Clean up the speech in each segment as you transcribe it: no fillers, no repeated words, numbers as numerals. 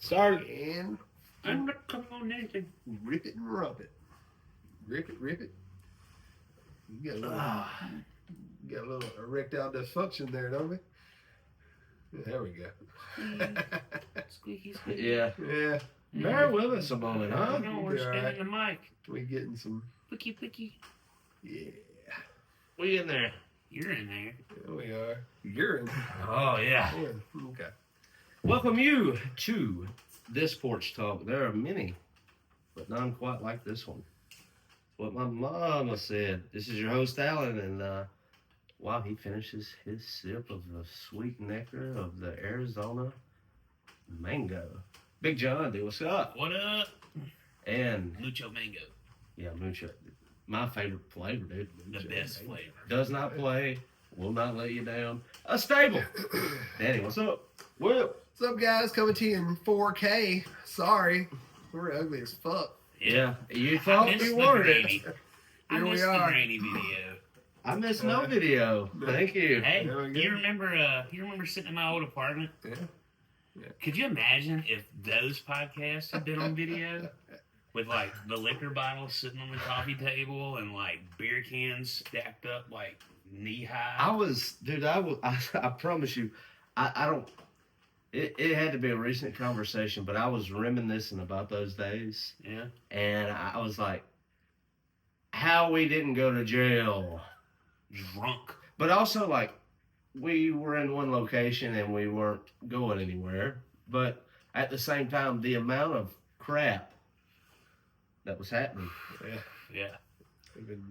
Start. And I'm not coming on anything. rip it and rub it. Rip it. You got a little erectile dysfunction there, don't we? There we go. Squeaky, squeaky. Yeah. Yeah. Bear with us a moment, huh? No, we're spinning the mic. We getting some. Plicky. Yeah. We in there. You're in there. Yeah, we are. You're in. Oh, yeah. Yeah. Okay. Welcome you to this Porch Talk. There are many, but none quite like this one. What my mama said. This is your host, Alan, and while he finishes his sip of the sweet nectar of the Arizona mango. Big John, dude, what's up? What up? And Mucho mango. yeah, mucho. My favorite flavor, dude. The best flavor. Does not play, will not let you down. A stable. Danny, what's up? Webb. What's up, guys? Coming to you in 4K. Sorry. We're ugly as fuck. Yeah, you I thought missed we the weren't. grainy. I Here we missed the are. grainy video. I missed no video. Thank you. Hey, There we go. you remember sitting in my old apartment? Yeah. Could you imagine if those podcasts had been on video? With like the liquor bottles sitting on the coffee table and like beer cans stacked up like knee high. I promise you, I don't, it had to be a recent conversation, but I was reminiscing about those days. Yeah. And I was like, how we didn't go to jail. Drunk. But also, like, we were in one location and we weren't going anywhere. But at the same time, the amount of crap that was happening. Yeah.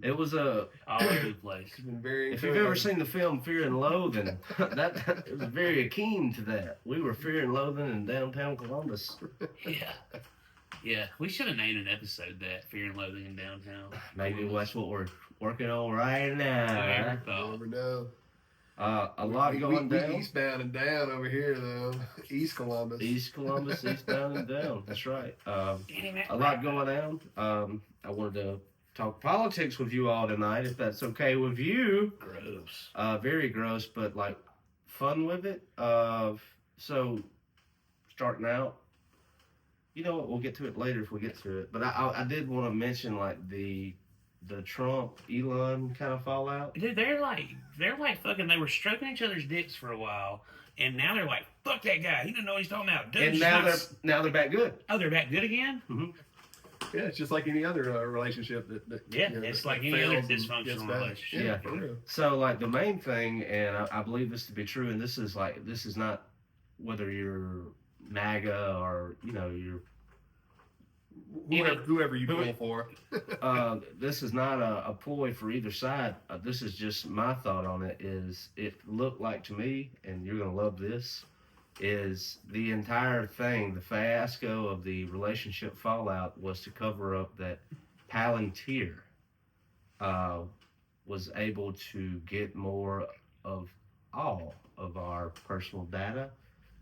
It was All over the place. It's been very. if you've ever seen the film Fear and Loathing, that it was very akin to that. We were Fear and Loathing in downtown Columbus. Yeah. Yeah. We should have named an episode that Fear and Loathing in Downtown. Maybe that's what we're working on right now. Never You thought. never know. A lot going we down. eastbound and down over here, though. East Columbus. East Columbus, eastbound and down. That's right. A A lot going on. I wanted to talk politics with you all tonight, if that's okay with you. Gross. Very gross, but like fun with it. So starting out, you know what? We'll get to it later if we get to it. But I did want to mention like the Trump Elon kind of fallout. Dude, they're like fucking. They were stroking each other's dicks for a while, and now they're like, "Fuck that guy. He doesn't know what he's talking about." Dude, And now they're back good. oh, they're back good again. Yeah, it's just like any other relationship that Yeah, you know, it's that like any other fails and dysfunctional gets back. relationship. Yeah. for real. So like the main thing, and I believe this to be true, and this is not whether you're MAGA or you're Whoever you pull for. this is not a ploy for either side. This is just my thought on it. Is it looked like to me, and you're gonna love this, is the entire thing, the fiasco of the relationship fallout was to cover up that Palntir was able to get more of all of our personal data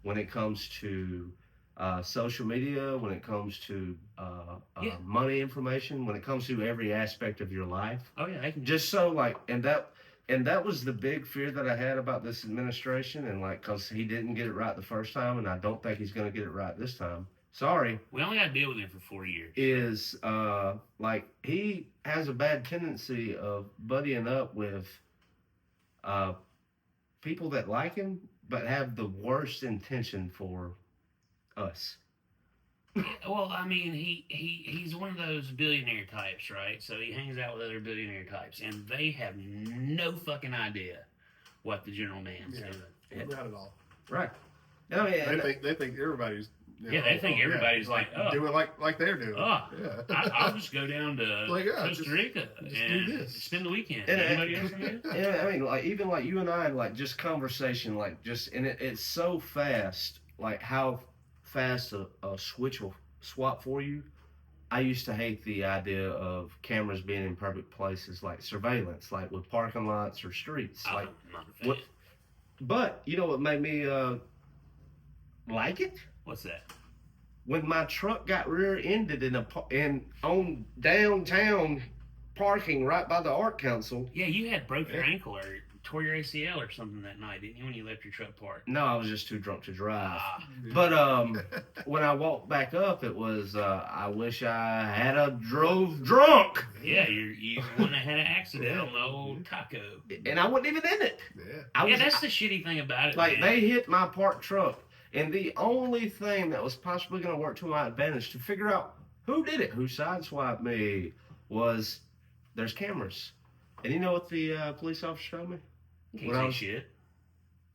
when it comes to social media, when it comes to money information, when it comes to every aspect of your life. Oh yeah, they can Just so like, and that was the big fear that I had about this administration, and like, cause he didn't get it right the first time, and I don't think he's gonna get it right this time. Sorry. We only got to deal with him for 4 years. Is like he has a bad tendency of buddying up with people that like him, but have the worst intention for us. Well, I mean, he's one of those billionaire types, right? So he hangs out with other billionaire types, and they have no fucking idea what the general man's doing. Not at all. Right. No, yeah, They think everybody's. Yeah, they think everybody's like, oh, doing like they're doing. oh, Yeah. I'll just go down to Like, yeah, Costa Rica just and do this. spend the weekend. And- Anybody else from here? Yeah, I mean, like even like you and I, like just conversation, like just, and it's so fast, like how fast a switch will swap for you. I used to hate the idea of cameras being in public places, like surveillance, like with parking lots or streets. I'm Like, not a fan. what? But you know what made me like it? What's that? When my truck got rear-ended on downtown parking right by the Art Council. Yeah, you had broke your ankle or tore your ACL or something that night, didn't you, when you left your truck parked? No, I was just too drunk to drive. Ah, But when I walked back up, it was I wish I had a drove drunk, yeah, you wouldn't have had an accident on the old taco. and I wasn't even in it. Yeah. I Yeah, was, that's the shitty thing about it. like man. they hit my parked truck, and the only thing that was possibly going to work to my advantage to figure out who did it, who sideswiped me, was there's cameras. And you know what the police officer told me? Can't When I say was- shit.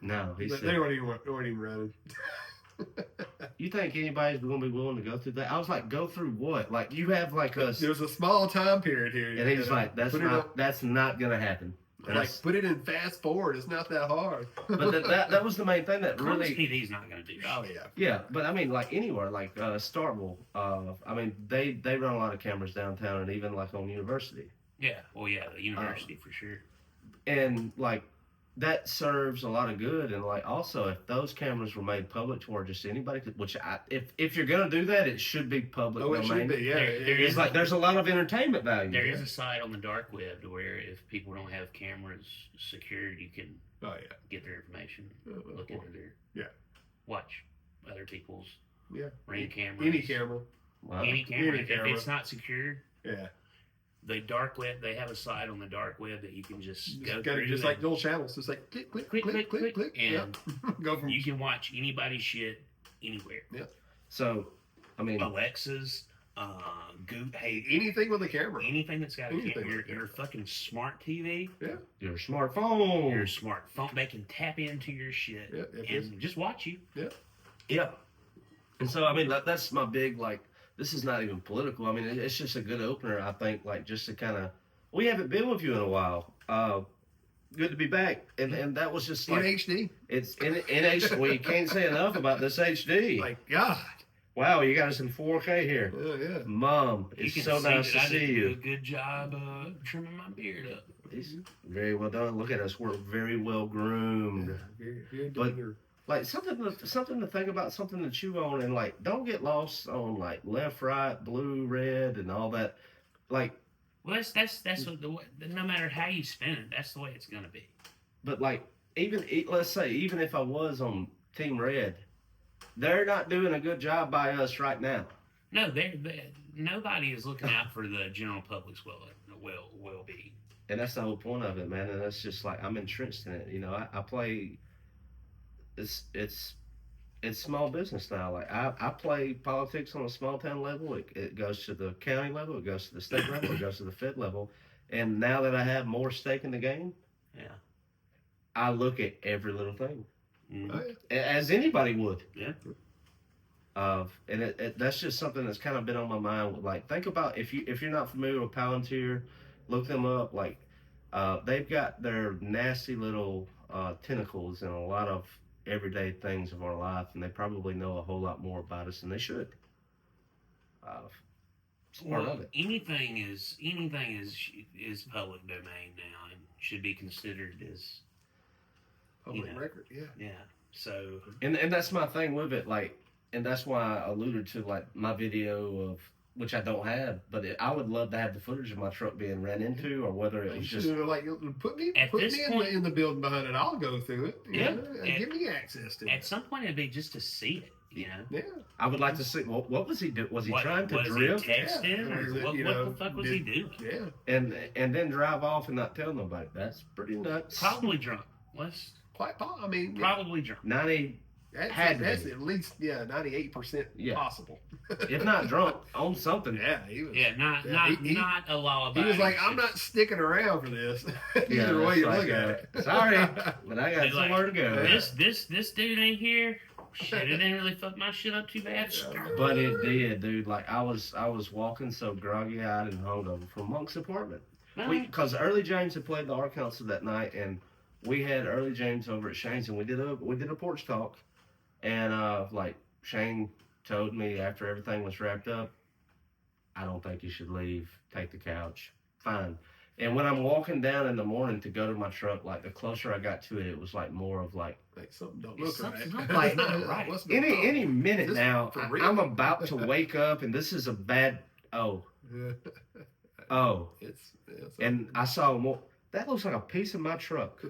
No, he They said, weren't even running. "You think anybody's going to be willing to go through that?" I was like, "Go through what? Like you have like a," There's a small time period here. and he was like, Put "That's not going to happen." And like put it in fast forward. It's not that hard. but that was the main thing that Columbus really. PD's not going to do shit. Oh yeah. Yeah, but I mean, like anywhere, like Starkville. I mean, they run a lot of cameras downtown, and even like on University, Yeah, well, yeah, the university for sure. and like that serves a lot of good. And like also, if those cameras were made public to where just anybody could, which if you're gonna do that, it should be public Oh, it domain. should be. Yeah. There It's like there's a lot of entertainment value. There is a site on the dark web to where if people don't have cameras secured, you can Oh yeah. get their information, Uh, look into their, yeah. watch other people's Yeah. ring cameras. Any camera. Wow. Any camera. Any If camera. it's not secured, Yeah. the dark web, they have a site on the dark web that you can just go Got through. just and like the old channels. Just like click, click, click, click, click. and Yep. Go from you can watch anybody's shit anywhere. So, I mean, Alexa's, hey, anything with a camera. anything that's got a Anything camera, with a your fucking smart TV, your smartphone. your smartphone, they can tap into your shit Yeah, if it's- and just watch you. Yeah. And so, I mean, that's my big, like, this is not even political. I mean, it's just a good opener, I think, like, just to kind of, we haven't been with you in a while. Good to be back. And that was just In like, HD. it's in HD. We can't say enough about this HD. Like God. Wow, you got us in 4K here. Oh yeah. Mom, You it's can so nice that to I see did a you. good job trimming my beard up. It's very well done. Look at us. We're very well groomed. You're But- doing your Like something to think about, something to chew on, and like don't get lost on like left, right, blue, red, and all that. Like, Well, that's what no matter how you spin it, that's the way it's gonna be. but like even let's say even if I was on Team Red, they're not doing a good job by us right now. No, nobody is looking out for the general public's well-being. And that's the whole point of it, man. And that's just like I'm entrenched in it. You know, I play. It's small business now. Like I play politics on a small town level. It goes to the county level. It goes to the state level. It goes to the Fed level. And now that I have more stake in the game, Yeah. I look at every little thing Mhm. oh, yeah. as anybody would. Yeah. And that's just something that's kind of been on my mind. Like think about if you're not familiar with Palntir, look them up. Like they've got their nasty little tentacles in a lot of everyday things of our life, and they probably know a whole lot more about us than they should. It's part Well, of it. anything is public domain now and should be considered as Public Yeah. record. Yeah. yeah. So And that's my thing with it. Like, and that's why I alluded to like my video of which I don't have, but I would love to have the footage of my truck being ran into, or whether it You was should just. have like put me At this in point- in the building behind it. I'll go through it. You Yeah. know, and give me access to at it. some point it'd be just to see it. You know. Yeah. I would like to see what was he do? Was he trying to was drift he texting Yeah. or Is it, what, you what know, the fuck was he doing? Yeah. and then drive off and not tell nobody? That's pretty nuts. Probably drunk. Let's I mean, probably drunk. 90, had to that's be. at least 98% Yeah. possible. if not drunk, on something. Yeah, he was. Yeah, not Yeah, he- not a law He about was like, "I'm not sticking around for this." Either way that's you like, look at it. Sorry, but I got They're like, somewhere to go. This dude ain't here. Shit, it didn't really fuck my shit up too bad. But it did, dude. Like I was walking so groggy eyed and hungover from Monk's apartment. Because Early James had played the Art Council that night, and we had Early James over at Shane's, and we did a porch talk, and like Shane told me after everything was wrapped up, I don't think you should leave. Take the couch. Fine. And when I'm walking down in the morning to go to my truck, like the closer I got to it, it was like more of like Like something don't It's look something right. not right. What's going on? any minute This now. for real? I'm about to wake up, and this is a bad. Yeah. Oh. It's And I saw more. that looks like a piece of my truck.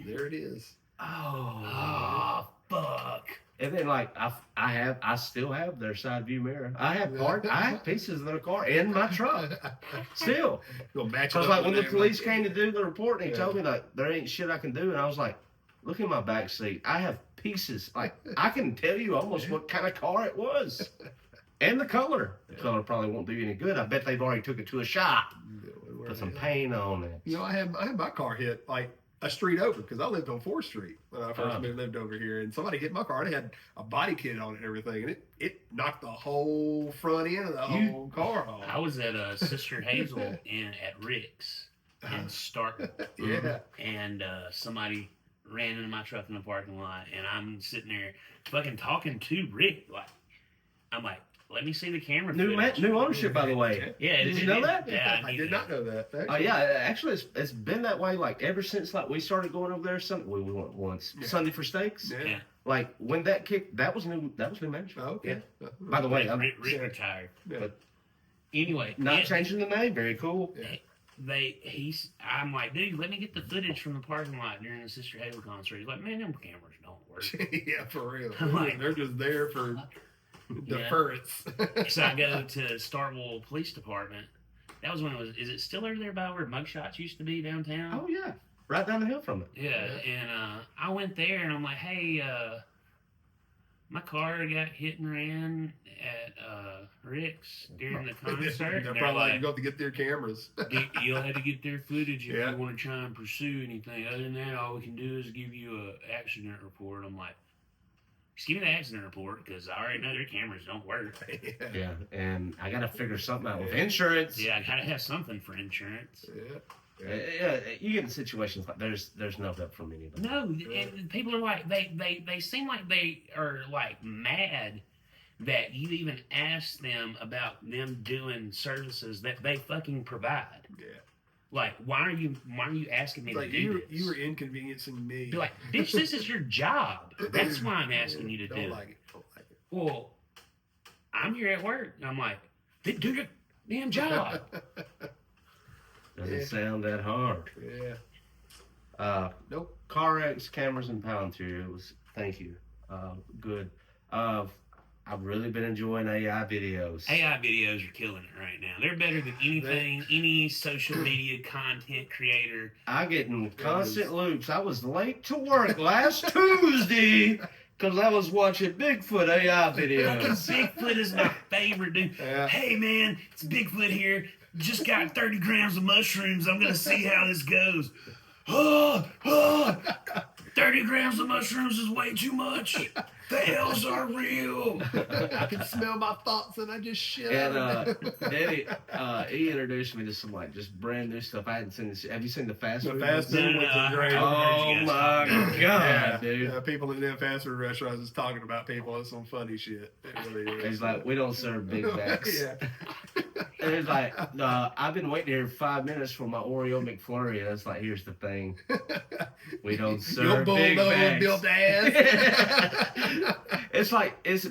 There it is. Oh, fuck. And then like I still have their side view mirror. I have pieces of their car in my truck still. Go match it Because up like when with the them. police came to do the report, and he Yeah. told me like there ain't shit I can do, and I was like, look in my back seat. I have pieces. Like I can tell you almost what kind of car it was, and the color. The color probably won't do you any good. I bet they've already took it to a shop, put some paint on it. You know, I had my car hit like a street over because I lived on 4th Street when I first lived over here, and somebody hit my car. It had a body kit on it and everything, and it knocked the whole front end of the whole car off. I was at Sister Hazel at Rick's in Starkville. Yeah. And somebody ran into my truck in the parking lot, and I'm sitting there fucking talking to Rick. Like, I'm like, let me see the camera footage. New ownership, by the way. Yeah, Did you know that? Yeah, I did not know that. Oh yeah, actually, it's been that way like ever since like we started going over there. We went once Sunday for steaks. Yeah. Like when that kicked, that was new management. Oh, okay. Yeah. By the way, Rick retired. Yeah. But anyway, not changing the name. Very cool. Yeah. I'm like, dude, let me get the footage from the parking lot during the Sister Hazel concert. He's like, man, them cameras don't work. Yeah, for real. I'm like, They're just there for deference. So I go to Starkville Police Department. That was when it was. Is it still over there by where Mugshots used to be downtown? Oh yeah, right down the hill from it. Yeah, and I went there and I'm like, hey, my car got hit and ran at Rick's during the concert. They're And probably like, like, you got to get their cameras. you'll have to get their footage if Yeah. you want to try and pursue anything. Other than that, all we can do is give you an accident report. I'm like, just give me the accident report because I already know their cameras don't work. Yeah, and I gotta figure something out with insurance. Yeah, I gotta have something for insurance. Yeah, you get in situations like there's no help from anybody. No, and people are like they seem like they are like mad that you even ask them about them doing services that they fucking provide. Yeah. Like, why are you asking me It's to like do you this? were inconveniencing me. Be like, bitch, this is your job. That's why I'm asking you to Don't do like it. it. Don't like it. Well, I'm here at work. And I'm like, then do your damn job. Doesn't sound that hard. Yeah. Nope. Car wrecks, cameras, and Palntir. It was thank you. Good. I've really been enjoying AI videos. AI videos are killing it right now. They're better than anything, any social media content creator. I get in constant loops. I was late to work last Tuesday because I was watching Bigfoot AI videos. Bigfoot is my favorite dude. Yeah. Hey man, it's Bigfoot here. Just got 30 grams of mushrooms. I'm gonna see how this goes. 30 grams of mushrooms is way too much. The hells are real. I can smell my thoughts and I just shit. And Danny, he introduced me to some like just brand new stuff. I hadn't seen this. Have you seen the fast The food? fast food No, ones no, are no, great. I Oh heard you my guys god, dude! People in them fast food restaurants is talking about people. It's some funny shit. It really is. He's like, we don't serve Big Macs. Yeah. And it's like, I've been waiting here 5 minutes for my Oreo McFlurry. And it's like, here's the thing. We don't Your serve Big bulldog Macs. built ass. It's like, it's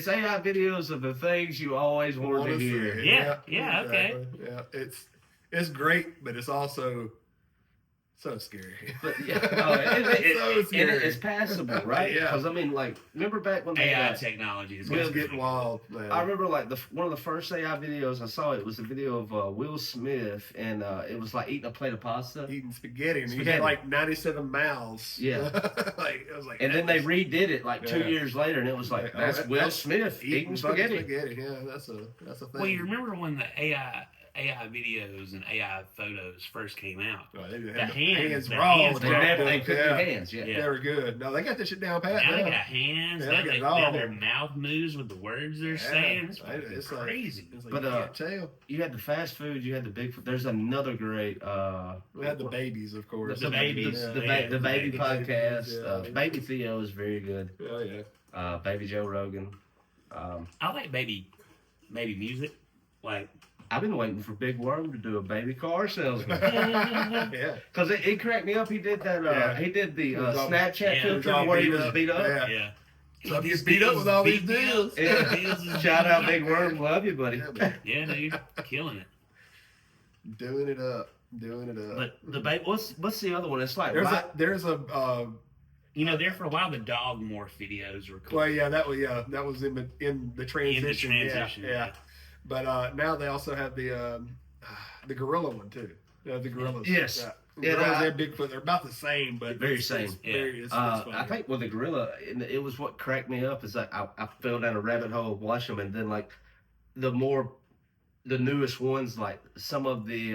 AI videos of the things you always wanted to hear. Yeah, okay. Yeah, it's great, but it's also so scary. But yeah, So scary. it's passable, right? Yeah. Because I mean, like, remember back when they AI technology is It's getting wild, man. I remember like one of the first AI videos I saw. It was a video of Will Smith, and it was like eating a plate of pasta. Eating spaghetti, and he Spaghetti. had like 97 mouths. Yeah. Like it was like. And then they redid it like 2 Yeah. years later, and it was like, Yeah, that's Will Smith eating fucking spaghetti. Yeah, that's a thing. Well, you remember when the AI videos and AI photos first came out? Oh, they The hands raw. were They jacked could yeah. do hands, yeah. Yeah. They were good. No, they got this shit down pat. Now they now. got hands. Yeah, now, they got it now all. their mouth moves with the words they're saying. It's fucking It's like- crazy. It's like But, you can't tell. You had the fast food, you had the Bigfoot. There's another great. We had the babies, of course. The babies. The Yeah, the baby the podcast. babies, yeah. Baby Theo is very good. Oh yeah. Baby Joe Rogan. I like baby music. Like, I've been waiting for Big Worm to do a baby car salesman. Yeah. Because it cracked me up. He did that. Yeah. He did the was all- Snapchat Yeah, filter it was all where he beat was up. beat up. Yeah. yeah. So he gets beat up with all these Big deals. Yeah. Deals is Shout out big. Big Worm. Love you, buddy. Yeah, man. Yeah, dude. Killing it. Doing it up. doing it up. But the what's the other one? It's like There's a there for a while the dog morph videos were cool. well, that was in the transition. Yeah. But now they also have the gorilla one too. The gorillas. Yes. Yeah, gorillas and Bigfoot, they're about the same, but Very same. It's I think with the gorilla, it was what cracked me up is that I fell down a rabbit hole watching them, and then like the newest ones, like some of the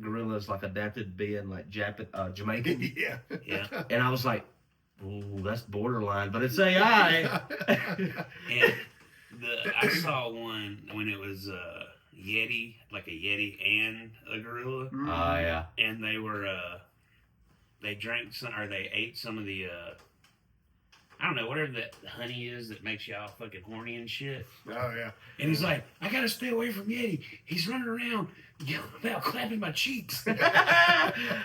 gorillas like adapted being like Jamaican. yeah. And I was like, ooh, that's borderline, but it's AI. And I saw one when it was Yeti, like a Yeti and a gorilla. Oh yeah. And they were they drank some, or they ate some of the I don't know, whatever that honey is that makes y'all fucking horny and shit. Oh yeah. And he's like, I gotta stay away from Yeti. He's running around yelling about clapping my cheeks.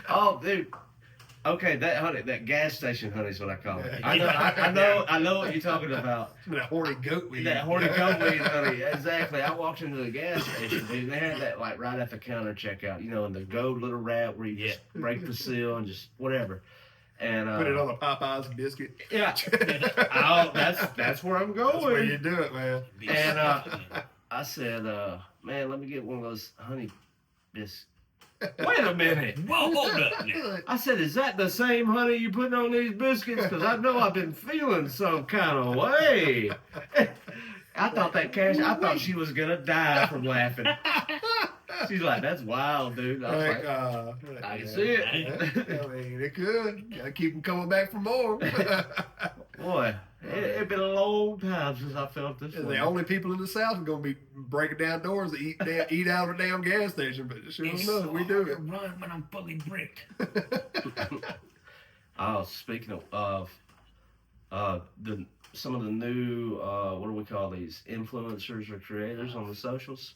Oh dude. Okay, that honey, that gas station honey is what I call it. I know what you're talking about. That horny goat weed. That horny goat weed honey, exactly. I walked into the gas station, dude. They had that like right at the counter checkout, in the gold little wrap where you just break the seal and just whatever. And put it on a Popeyes biscuit. Yeah. Oh, that's where I'm going. That's where you do it, man. And I said, man, let me get one of those honey biscuits. Wait a minute. Whoa, hold up now. I said, is that the same honey you putting on these biscuits? Because I know I've been feeling some kind of way. I thought she was going to die from laughing. She's like, that's wild, dude. I was like, I can see it. I mean, it could. Gotta keep them coming back for more. Boy, it's been a long time since I felt this way. The only people in the South are going to be breaking down doors to eat out of a damn gas station, but sure enough, we do it. Run when I'm fully bricked. Oh, speaking of some of the new, what do we call these, influencers or creators on the socials?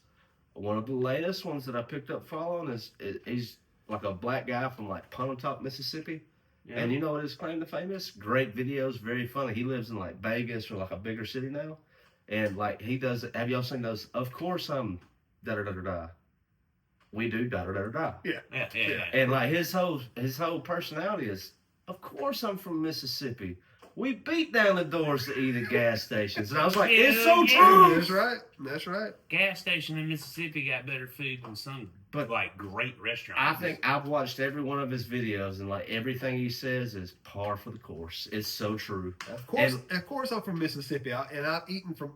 One of the latest ones that I picked up following is he's like a black guy from like Palntir, Mississippi. Yeah. And you know what his claim to fame is? Great videos, very funny. He lives in like Vegas or like a bigger city now. And like he does, have y'all seen those? Of course I'm da-da-da-da-da. We do da-da-da-da-da. Yeah. And like his whole personality is, of course I'm from Mississippi. We beat down the doors to eat at gas stations. And I was like, it's so true. That's right. Gas station in Mississippi got better food than some, but like great restaurants. I think I've watched every one of his videos, and like everything he says is par for the course. It's so true. Of course, I'm from Mississippi, and I've eaten from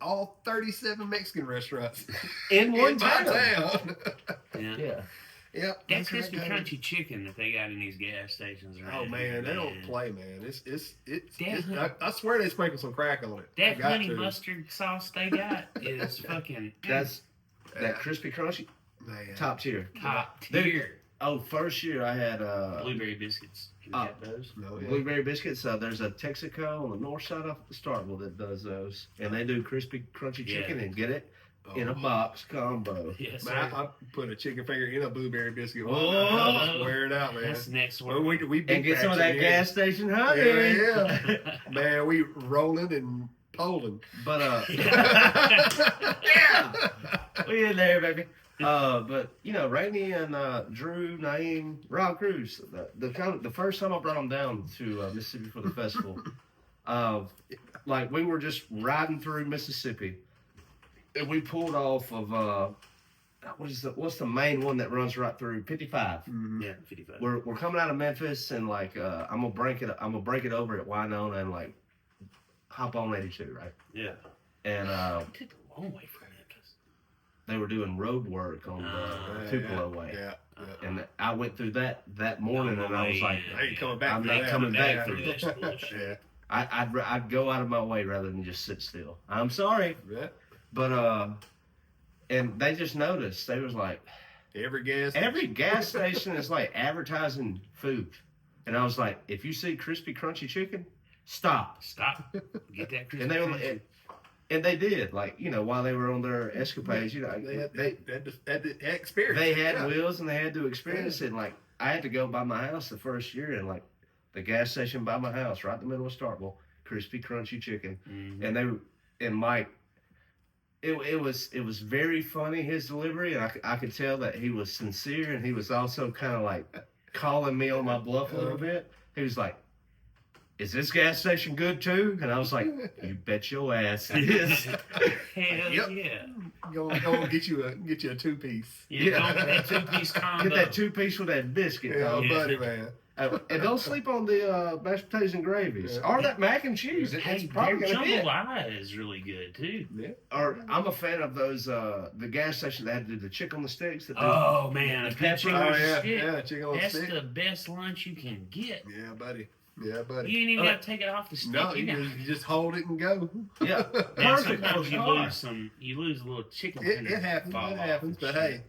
all 37 Mexican restaurants in one town. Yeah. Yep. That crispy crunchy chicken that they got in these gas stations. Oh man, they don't play, man. I swear they sprinkle some crack on it. That honey mustard sauce they got is fucking. That crispy crunchy. Man. Top tier. Dude, first year I had blueberry biscuits. Can you get those? No, yeah. Blueberry biscuits. There's a Texaco on the north side of Starkville that does those, and they do crispy crunchy chicken and get it in a box combo. Yes, man, I put a chicken finger in a blueberry biscuit. Oh, wear it out, man. That's next one. We and get some of that gas station honey. Yeah. Man, we rolling and polling. But we in there, baby. But Rainey and Drew, Naeem, Rob Cruz. The first time I brought them down to Mississippi for the festival, like we were just riding through Mississippi, and we pulled off of what's the main one that runs right through 55? Mm-hmm. Yeah, 55. We're coming out of Memphis, and like I'm gonna break it over at Winona and like hop on 82, right? Yeah. And it took a long way from Memphis. They were doing road work on the Tupelo way. Yeah. And I went through that morning, and I was like, I ain't coming back. I'm not coming back through this bullshit. Yeah. I'd go out of my way rather than just sit still. I'm sorry. Yeah. But and they just noticed. They was like, every gas station is like advertising food. And I was like, if you see crispy crunchy chicken, stop. Get that crispy And they did, like, while they were on their escapades, they had the experience. They had wheels and they had to experience it. And like, I had to go by my house the first year, and like the gas station by my house, right in the middle of Starkville, crispy crunchy chicken. Mm-hmm. And Mike, it was very funny, his delivery, and I could tell that he was sincere, and he was also kind of like calling me on my bluff a little bit. He was like, "Is this gas station good too?" And I was like, "You bet your ass it is." Hell Yep. yeah. Go get you a 2-piece. Yeah. That 2-piece combo. Get that 2-piece with that biscuit. Yeah, dog. buddy, man. And don't sleep on the mashed potatoes and gravies or that mac and cheese. It's Hey, probably their gonna hit. jambalaya is really good too. Yeah. Or I'm a fan of those the gas station that had to do the chicken on the sticks. That Oh man, the a good pepper. chicken Oh, on a yeah. stick. Yeah, chicken on a That's stick. the best lunch you can get. Yeah, buddy. Yeah, You buddy. ain't even got to take it off the stick. No, you got you just hold it and go. Yeah, Now, perfect for sometimes a you car. lose a little chicken. It tender happens. fall It off happens. and But shit. hey,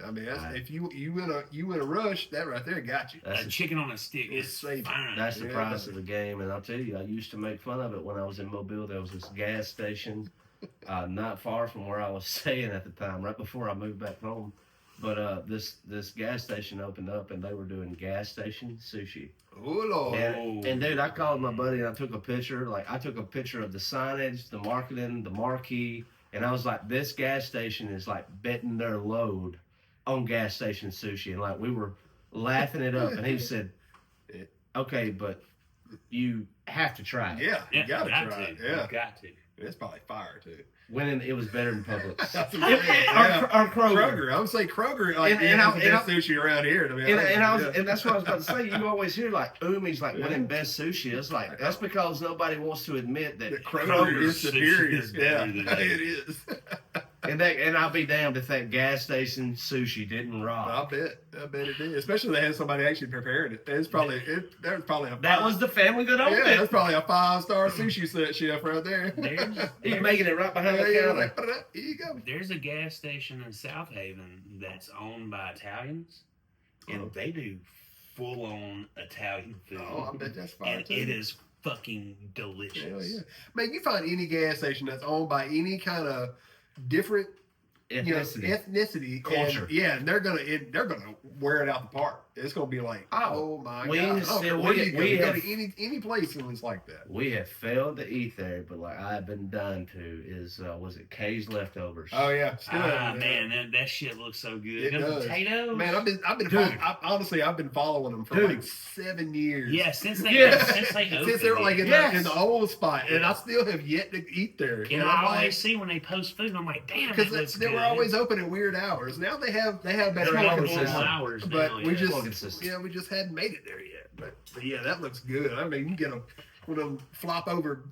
I mean, that's, Right. if you in a rush, that right there got you. That's A chicken on a stick It's is safe. fine. That's the Yeah, price buddy. of the game, and I'll tell you, I used to make fun of it when I was in Mobile. There was this gas station, not far from where I was staying at the time, right before I moved back home. But this gas station opened up, and they were doing gas station sushi. Oh Lord. And dude, I called my buddy and I took a picture. Like I took a picture of the signage, the marketing, the marquee, and I was like, this gas station is like betting their load on gas station sushi, and like we were laughing it up. And he said, "Okay, but you have to try it." Yeah, you Yeah, gotta got try to. it. Yeah, You got to. it's probably fire too. When it was better than Publix. Yeah. Or Kroger. Kroger, I would say Kroger. Like, And has I- the and best sushi around here. To be honest. And that's what I was about to say. You always hear like Umi's like winning best sushi. It's like that's because nobody wants to admit that The Kroger Kroger's is superior. sushi is better Yeah, than that. it is. and I'll be damned if that gas station sushi didn't I rock. bet it did. Especially if they had somebody actually preparing it. There's probably a That was the family that owned yeah. it. That's probably a 5-star sushi chef right there. He's making it right behind the counter. Here you go. There's a gas station in South Haven that's owned by Italians, and they do full-on Italian food. Oh, I bet that's fire and too. it is fucking delicious. Hell yeah. Man, you find any gas station that's owned by any kind of different ethnicity, Culture. and they're gonna wear it out the park. It's gonna be like, oh my we god! I don't still- care where we- you go. we You go have- to any place and it's like that. We have failed to eat there, but like I've been done to is was it Kay's leftovers? Oh yeah, still Ah, yeah. man, that shit looks so good. It Them does. potatoes. Man, I've been Dude. honestly I've been following them for Dude. like 7 years. Yeah, since they Yes. since they opened Since they were like it. in the old spot, and I still have yet to eat there. And I'm I like, always see when they post food, I'm like, damn, because that looks they good. were always open at weird hours. Now they have better It's more hours, consistent. now, hours but now, we yeah. More just consistent. we just hadn't made it there yet. But yeah, that looks good. I mean, you get them with them flop over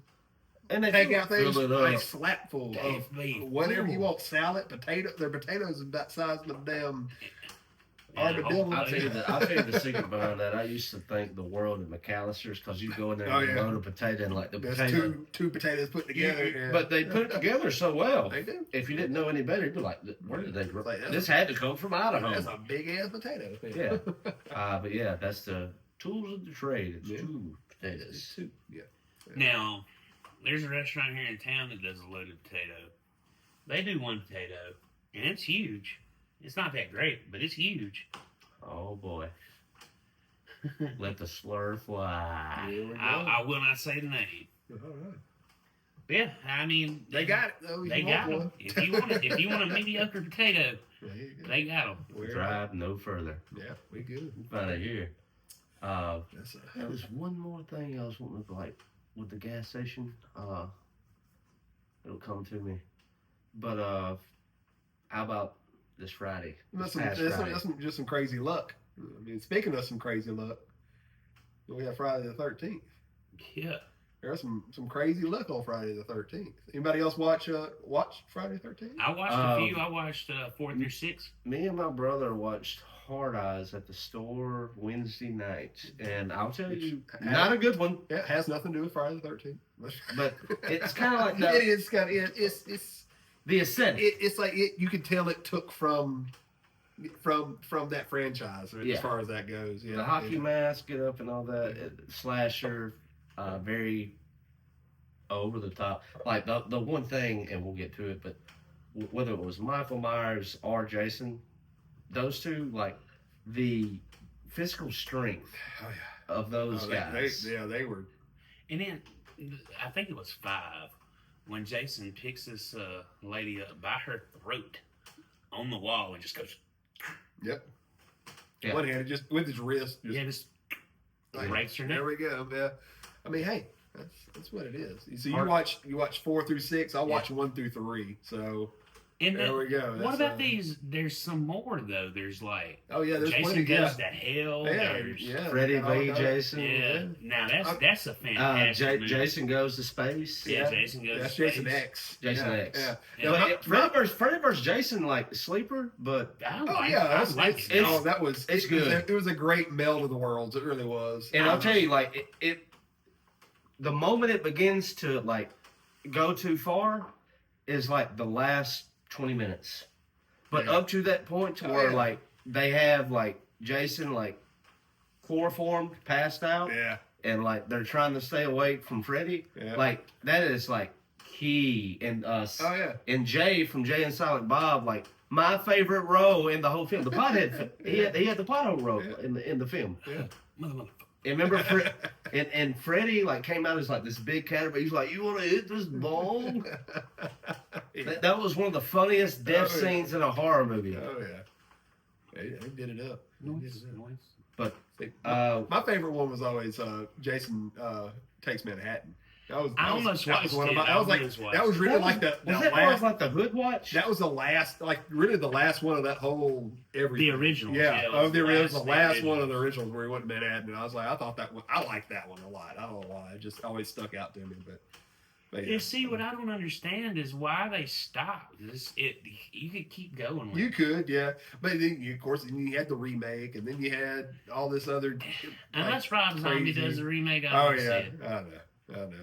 And they takeout things, fill it like up. slap full Dave, of me. whatever you want. Salad, potato. Their potatoes is about the size of a damn Yeah, armadillo. I'll tell you the secret behind that. I used to think the world of McAllister's because you go in there Oh, and yeah. load a potato and like the There's potato. two potatoes put together. Yeah. But they put it together so well. They do. If you didn't know any better, you'd be like, "Where did they grow? Like, that's This had to come from Idaho." That's a big ass potato. Yeah. But yeah, that's the tools of the trade. It's Yeah. two potatoes. Two. Yeah. Now, there's a restaurant here in town that does a loaded potato. They do one potato, and it's huge. It's not that great, but it's huge. Oh boy. Let the slur fly. Here we go. I will not say the name. All right. Yeah, I mean They got it though. They got them. If you want a mediocre potato, There you go. they got them. We're- Drive no further. Yeah, we good. Find it here. That's There was one more thing I was wanting to like with the gas station. It'll come to me. But how about this Friday? That's This past Friday. just some crazy luck. I mean, speaking of some crazy luck, we have Friday the 13th. Yeah. There's some crazy luck on Friday the 13th. Anybody else watch Friday the 13th? I watched a few. I watched 4 through 6. Me and my brother watched Hard Eyes at the store Wednesday night, and I'll tell you, not a good one. Yeah, it has nothing to do with Friday the 13th. But it's kind of like It the, is kind of it's the aesthetic. it's like you can tell it took from that franchise Yeah. as far as that goes. Yeah, The hockey mask, get up and all that, slasher, very over the top. Like the one thing, and we'll get to it, but whether it was Michael Myers or Jason, those two, like the physical strength Oh, of those oh, guys. they were. And then I think it was 5 when Jason picks this lady up by her throat on the wall and just goes. Yep. Yeah. One handed, just with his wrist. Just breaks her neck. There we go. Yeah. I mean, hey, that's what it is. So you watch 4 through 6. I'll watch 1 through 3. So And there we go. What about these? There's some more though. There's like there's Jason plenty. Goes to Hell. There's Freddie V. Jason. Yeah. Now that's a fantastic movie. Jason Goes to Space. Yeah, Jason Goes That's to Jason Space. X. Jason X. Yeah. Yeah. Freddy versus Jason, like sleeper, but It's good. It was a great meld of the worlds. It really was. And I'll tell you, like it the moment it begins to like go too far is like the last 20 minutes. But up to that point to where like they have like Jason like chloroformed, passed out, and like they're trying to stay awake from Freddy. Yeah. Like that is like key. And and Jay from Jay and Silent Bob, like my favorite role in the whole film. The pothead, he had the pothole role in the film. Yeah. Motherfucker. And remember, and Freddy like came out as like this big cat, but he's like, "You want to hit this bong?" that was one of the funniest death scenes in a horror movie. Oh yeah, they did it up. But my favorite one was always Jason Takes Manhattan. That was really like the last, like the Hood Watch. That was the last, like really the last one of that whole everything. The original, it was the last one of the originals where he went to Manhattan, and I was like, I liked that one a lot. I don't know why, it just always stuck out to me. But yeah. See, what I don't understand is why they stopped. You could keep going. You could, yeah, but then of course you had the remake, and then you had all this other. Unless Rob Zombie does the remake, I know.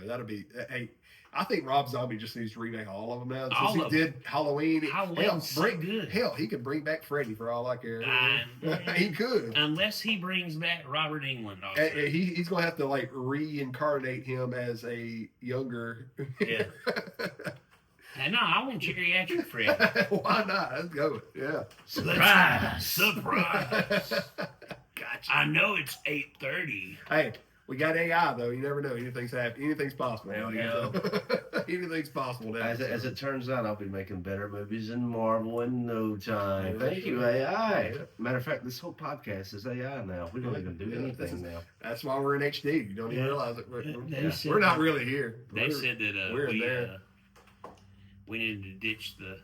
That'll be. Hey, I think Rob Zombie just needs to remake all of them now. Since he did Halloween. Halloween's so good. Hell, he could bring back Freddy for all I care. He could. Unless he brings back Robert Englund also. He's going to have to like reincarnate him as a younger. Yeah. No, I want geriatric Freddy. Why not? Let's go. Yeah. Surprise! Gotcha. I know it's 8:30. Hey. We got AI though. You never know. Anything's possible. There we go. Anything's possible now. As it turns out, I'll be making better movies than Marvel in no time. Thank you, AI. Yeah. Matter of fact, this whole podcast is AI now. We don't even do anything now. That's why we're in HD. You don't even realize it. We're not really here. They said that we're there. We needed to ditch the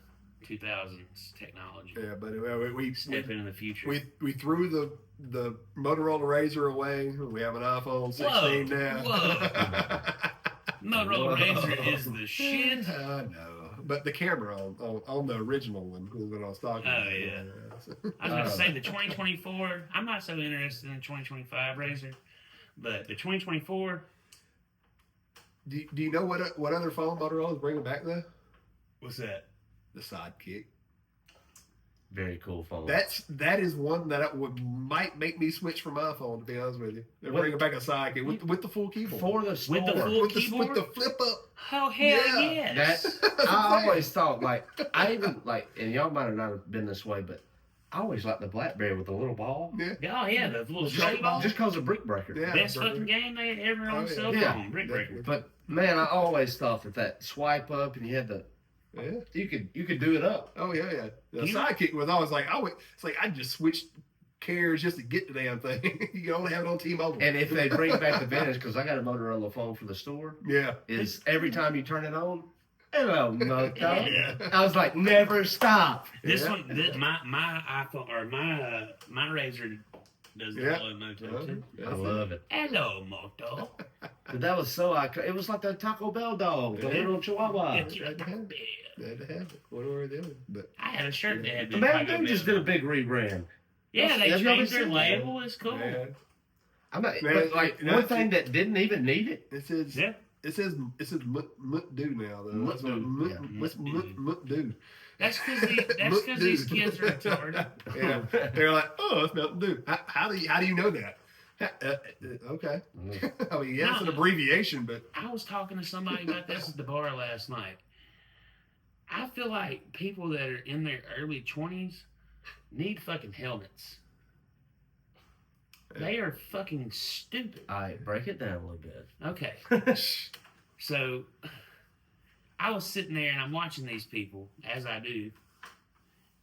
2000s technology. Yeah, but we step into the future. We threw the Motorola Razr away. We have an iPhone 16 now. Whoa. Motorola Razr is the shit. I know, but the camera on the original one is what I was talking about. Oh yeah. I was going to say the 2024. I'm not so interested in the 2025 Razr, but the 2024. Do you know what other phone Motorola is bringing back though? What's that? The Sidekick. Very cool phone. That is one that might make me switch from my phone. To be honest with you, they're bringing back a Sidekick with the full keyboard. For the store. With the full keyboard? With the flip up. Oh hell yes! I always thought I even and y'all might have not been this way, but I always liked the BlackBerry with the little ball. Yeah. Oh yeah, the little straight ball. Just cause of Brick Breaker. Yeah, best fucking game they ever on cell phone. Brick Breaker. But man, I always thought that swipe up and you had the. Yeah. You could do it up. Oh yeah. The Sidekick was always like I just switched carriers just to get the damn thing. You can only have it on T-Mobile. And if they bring back the Vantage, because I got a Motorola phone for the store. Yeah. Is every time you turn it on, hello Moto. Yeah. I was like, never stop. This one, my iPhone or my Razr does the hello Moto too. I love it. Hello Moto. But that was so iconic. It was like the Taco Bell dog, the little Chihuahua. They had to have it. What were they doing? But I had a shirt that had the Mountain Dew just did a big rebrand. Yeah, they changed their label. It's cool. Yeah. I'm not, but like one thing that didn't even need it. It says Mut Do now though. Mut Do. That's because these kids are retarded. Yeah, they're like, oh, it's Mountain Dew. How do you know that? Okay. I mean, yeah, it's an abbreviation, but I was talking to somebody about this at the bar last night. I feel like people that are in their early 20s need fucking helmets. Yeah. They are fucking stupid. All right, break it down a little bit. Okay. So, I was sitting there and I'm watching these people, as I do,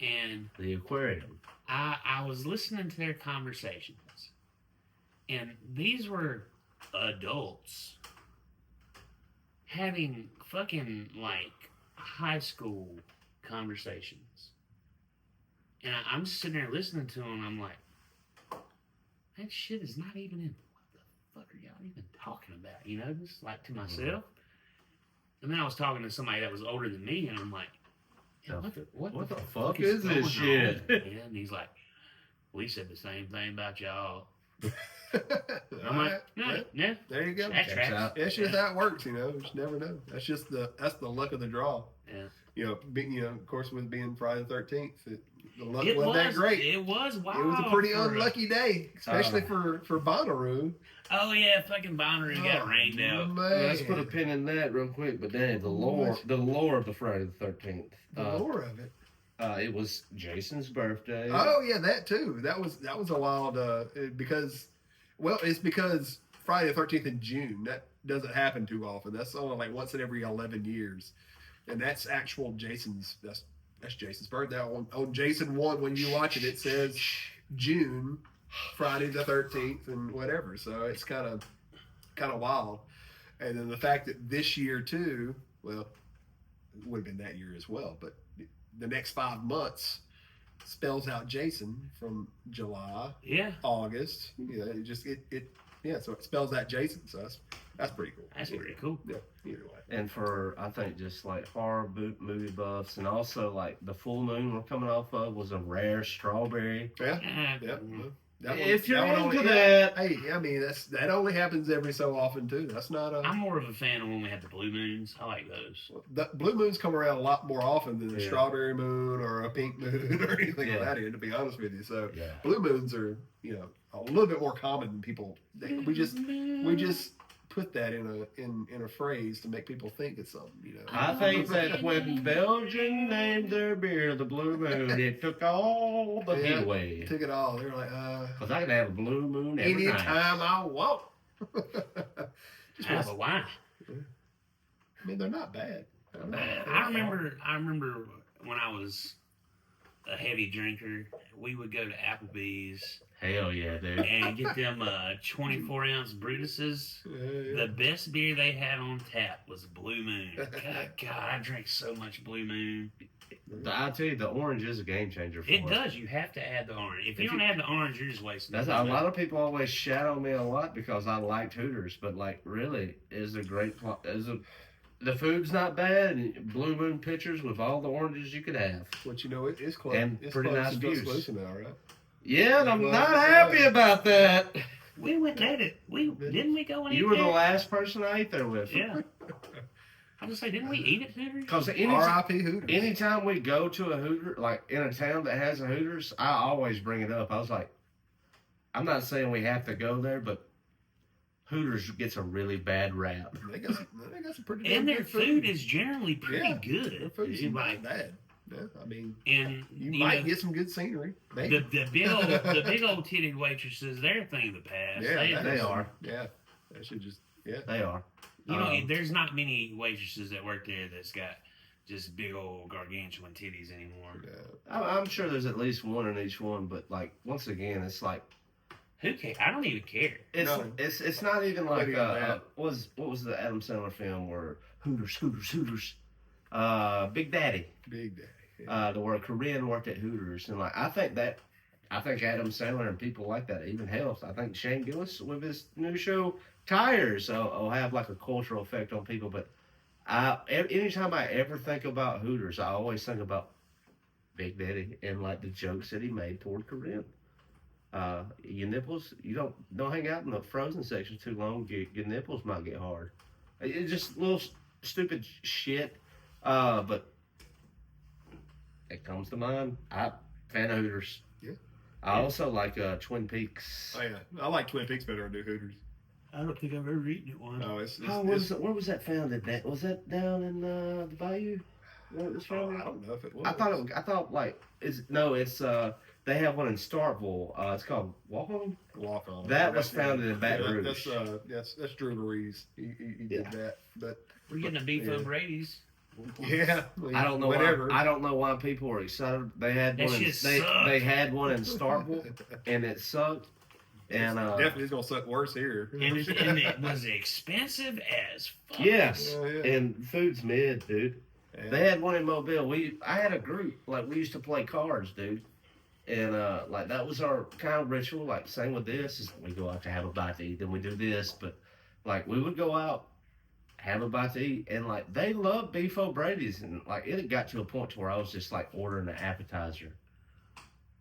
and The aquarium. I was listening to their conversations. And these were adults having fucking, like, high school conversations. And I'm just sitting there listening to them, and I'm like, that shit is not even in. What the fuck are y'all even talking about? You know, just like to myself. And then I was talking to somebody that was older than me, and I'm like, yeah, what the fuck is this going shit? on? Yeah, and he's like, we said the same thing about y'all. I'm like, no, there you go. that tracks. It's just how it works, you know. You just never know. That's the luck of the draw. Yeah. You know, of course, with being Friday the 13th, the luck It wasn't that great. It was wild. It was a pretty unlucky day, especially for Bonnaroo. Oh yeah, fucking Bonnaroo got rained out. Man. Let's put a pin in that real quick. But then the lore of the Friday the 13th. The lore of it. It was Jason's birthday. Oh yeah, that too. That was a wild because, well, it's because Friday the 13th in June. That doesn't happen too often. That's only like once in every 11 years, and that's actual Jason's. That's Jason's birthday. On Jason 1, when you watch it, it says June, Friday the 13th, and whatever. So it's kind of wild. And then the fact that this year too, well, it would have been that year as well, but the next 5 months spells out Jason from July, August. You know, so it spells out Jason. So that's pretty cool. That's pretty cool. Yeah, either way. And for, I think, just like horror movie buffs, and also like the full moon we're coming off of was a rare strawberry. Yeah. If you're into only, that. hey, I mean that only happens every so often too. That's not a. I'm more of a fan of when we have the blue moons. I like those. The blue moons come around a lot more often than a strawberry moon or a pink moon or anything like that. To be honest with you, so blue moons are a little bit more common than people. We just put that in a phrase to make people think it's something. I think that when Belgium named their beer the Blue Moon, it took all the heat away. Took it all. They were like, because I can have a blue moon every night. Anytime I want. But why? I mean, they're not bad. I remember when I was a heavy drinker, we would go to Applebee's. Hell yeah, dude. And get them 24-ounce Brutuses. The best beer they had on tap was Blue Moon. God, I drank so much Blue Moon. I tell you, the orange is a game changer for it. Does. You have to add the orange. If you don't add the orange, you're just wasting it. A lot of people always shadow me a lot because I liked Hooters, but like really, the food's not bad, and Blue Moon pitchers with all the oranges you could have. But it's close. And it's pretty close nice views. Now, right? Yeah, and I'm not happy about that. We went and ate it. Didn't we go and eat You were there? the last person I ate there with. Yeah. I was just say, didn't we eat at Hooters? Because R.I.P. Hooters. Anytime we go to a Hooter, like in a town that has a Hooters, I always bring it up. I was like, I'm not saying we have to go there, but Hooters gets a really bad rap. They got some pretty and their good food is generally pretty good. Their food's not bad. Yeah, I mean, and you might get some good scenery. The big old titty waitresses, they're a thing of the past. Yeah, they are. Yeah, they should just they are. There's not many waitresses that work there that's got just big old gargantuan titties anymore. Yeah. I'm sure there's at least one in each one, but like once again, it's like who cares? I don't even care. It's not even like what was the Adam Sandler film where Hooters, Big Daddy. Yeah. The word Korean worked at Hooters, and like I think Adam Sandler and people like that even helps. I think Shane Gillis with his new show Tires will have like a cultural effect on people. But anytime I ever think about Hooters, I always think about Big Daddy and like the jokes that he made toward Korean. Your nipples, you don't hang out in the frozen section too long. Your nipples might get hard. It's just little stupid shit. But it comes to mind. I'm fan of Hooters. Yeah. I also like Twin Peaks. Oh yeah, I like Twin Peaks better than I do Hooters. I don't think I've ever eaten at one. Oh, where was that founded? Was that down in the Bayou? Where it was founded? I don't know if it was. I thought like it's they have one in Starkville. It's called Walk On. Walk On. That was founded in Baton Rouge. That's Drew Louise. He did that. But we're getting a beef over 80s. Yeah. I don't know whatever. why. I don't know why people are excited. They had That one. shit They sucked. had one in Starkville, and it sucked. And Definitely it's gonna suck worse here. And it was expensive as fuck. yes, Yeah. and food's mid, dude. Yeah. They had one in Mobile. I had a group, like, we used to play cards, dude. And like, that was our kind of ritual. Like, same with this, is we go out to have a bite to eat, then we do this. But like, we would go out, have a bite to eat, and like, they love beef O'Brady's, and like, it had got to a point to where I was just like ordering an appetizer.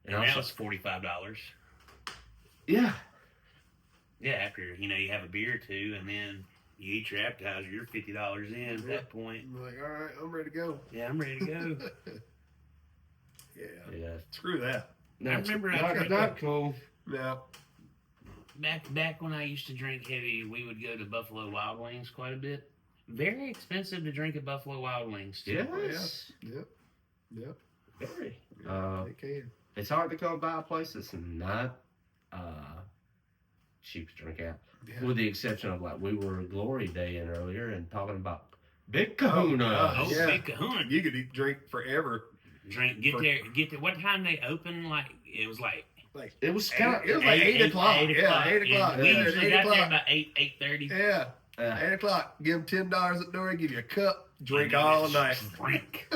And that was $45. Yeah. Yeah, after you have a beer or two, and then you eat your appetizer, you're $50 in at that point. I'm like, all right, I'm ready to go. Yeah, I'm ready to go. Yeah. Screw that. No, I remember not cool. No. Back when I used to drink heavy, we would go to Buffalo Wild Wings quite a bit. Very expensive to drink at Buffalo Wild Wings too. Yes. Yep. Very. They can. It's hard to come by a place that's not cheap to drink at. Yeah. With the exception of, like, we were Glory Day in earlier and talking about Big Kahuna. Oh, Yeah. Big Kahuna. You could drink forever. Get there. What time they open? Like, it was like It was kind It was like 8 o'clock. 8 Yeah, 8 o'clock. And we Yeah, usually 8 got there o'clock. about 8:30. Yeah. 8 o'clock. Give them $10 at the door. Give you a cup. Drink all night. Drink.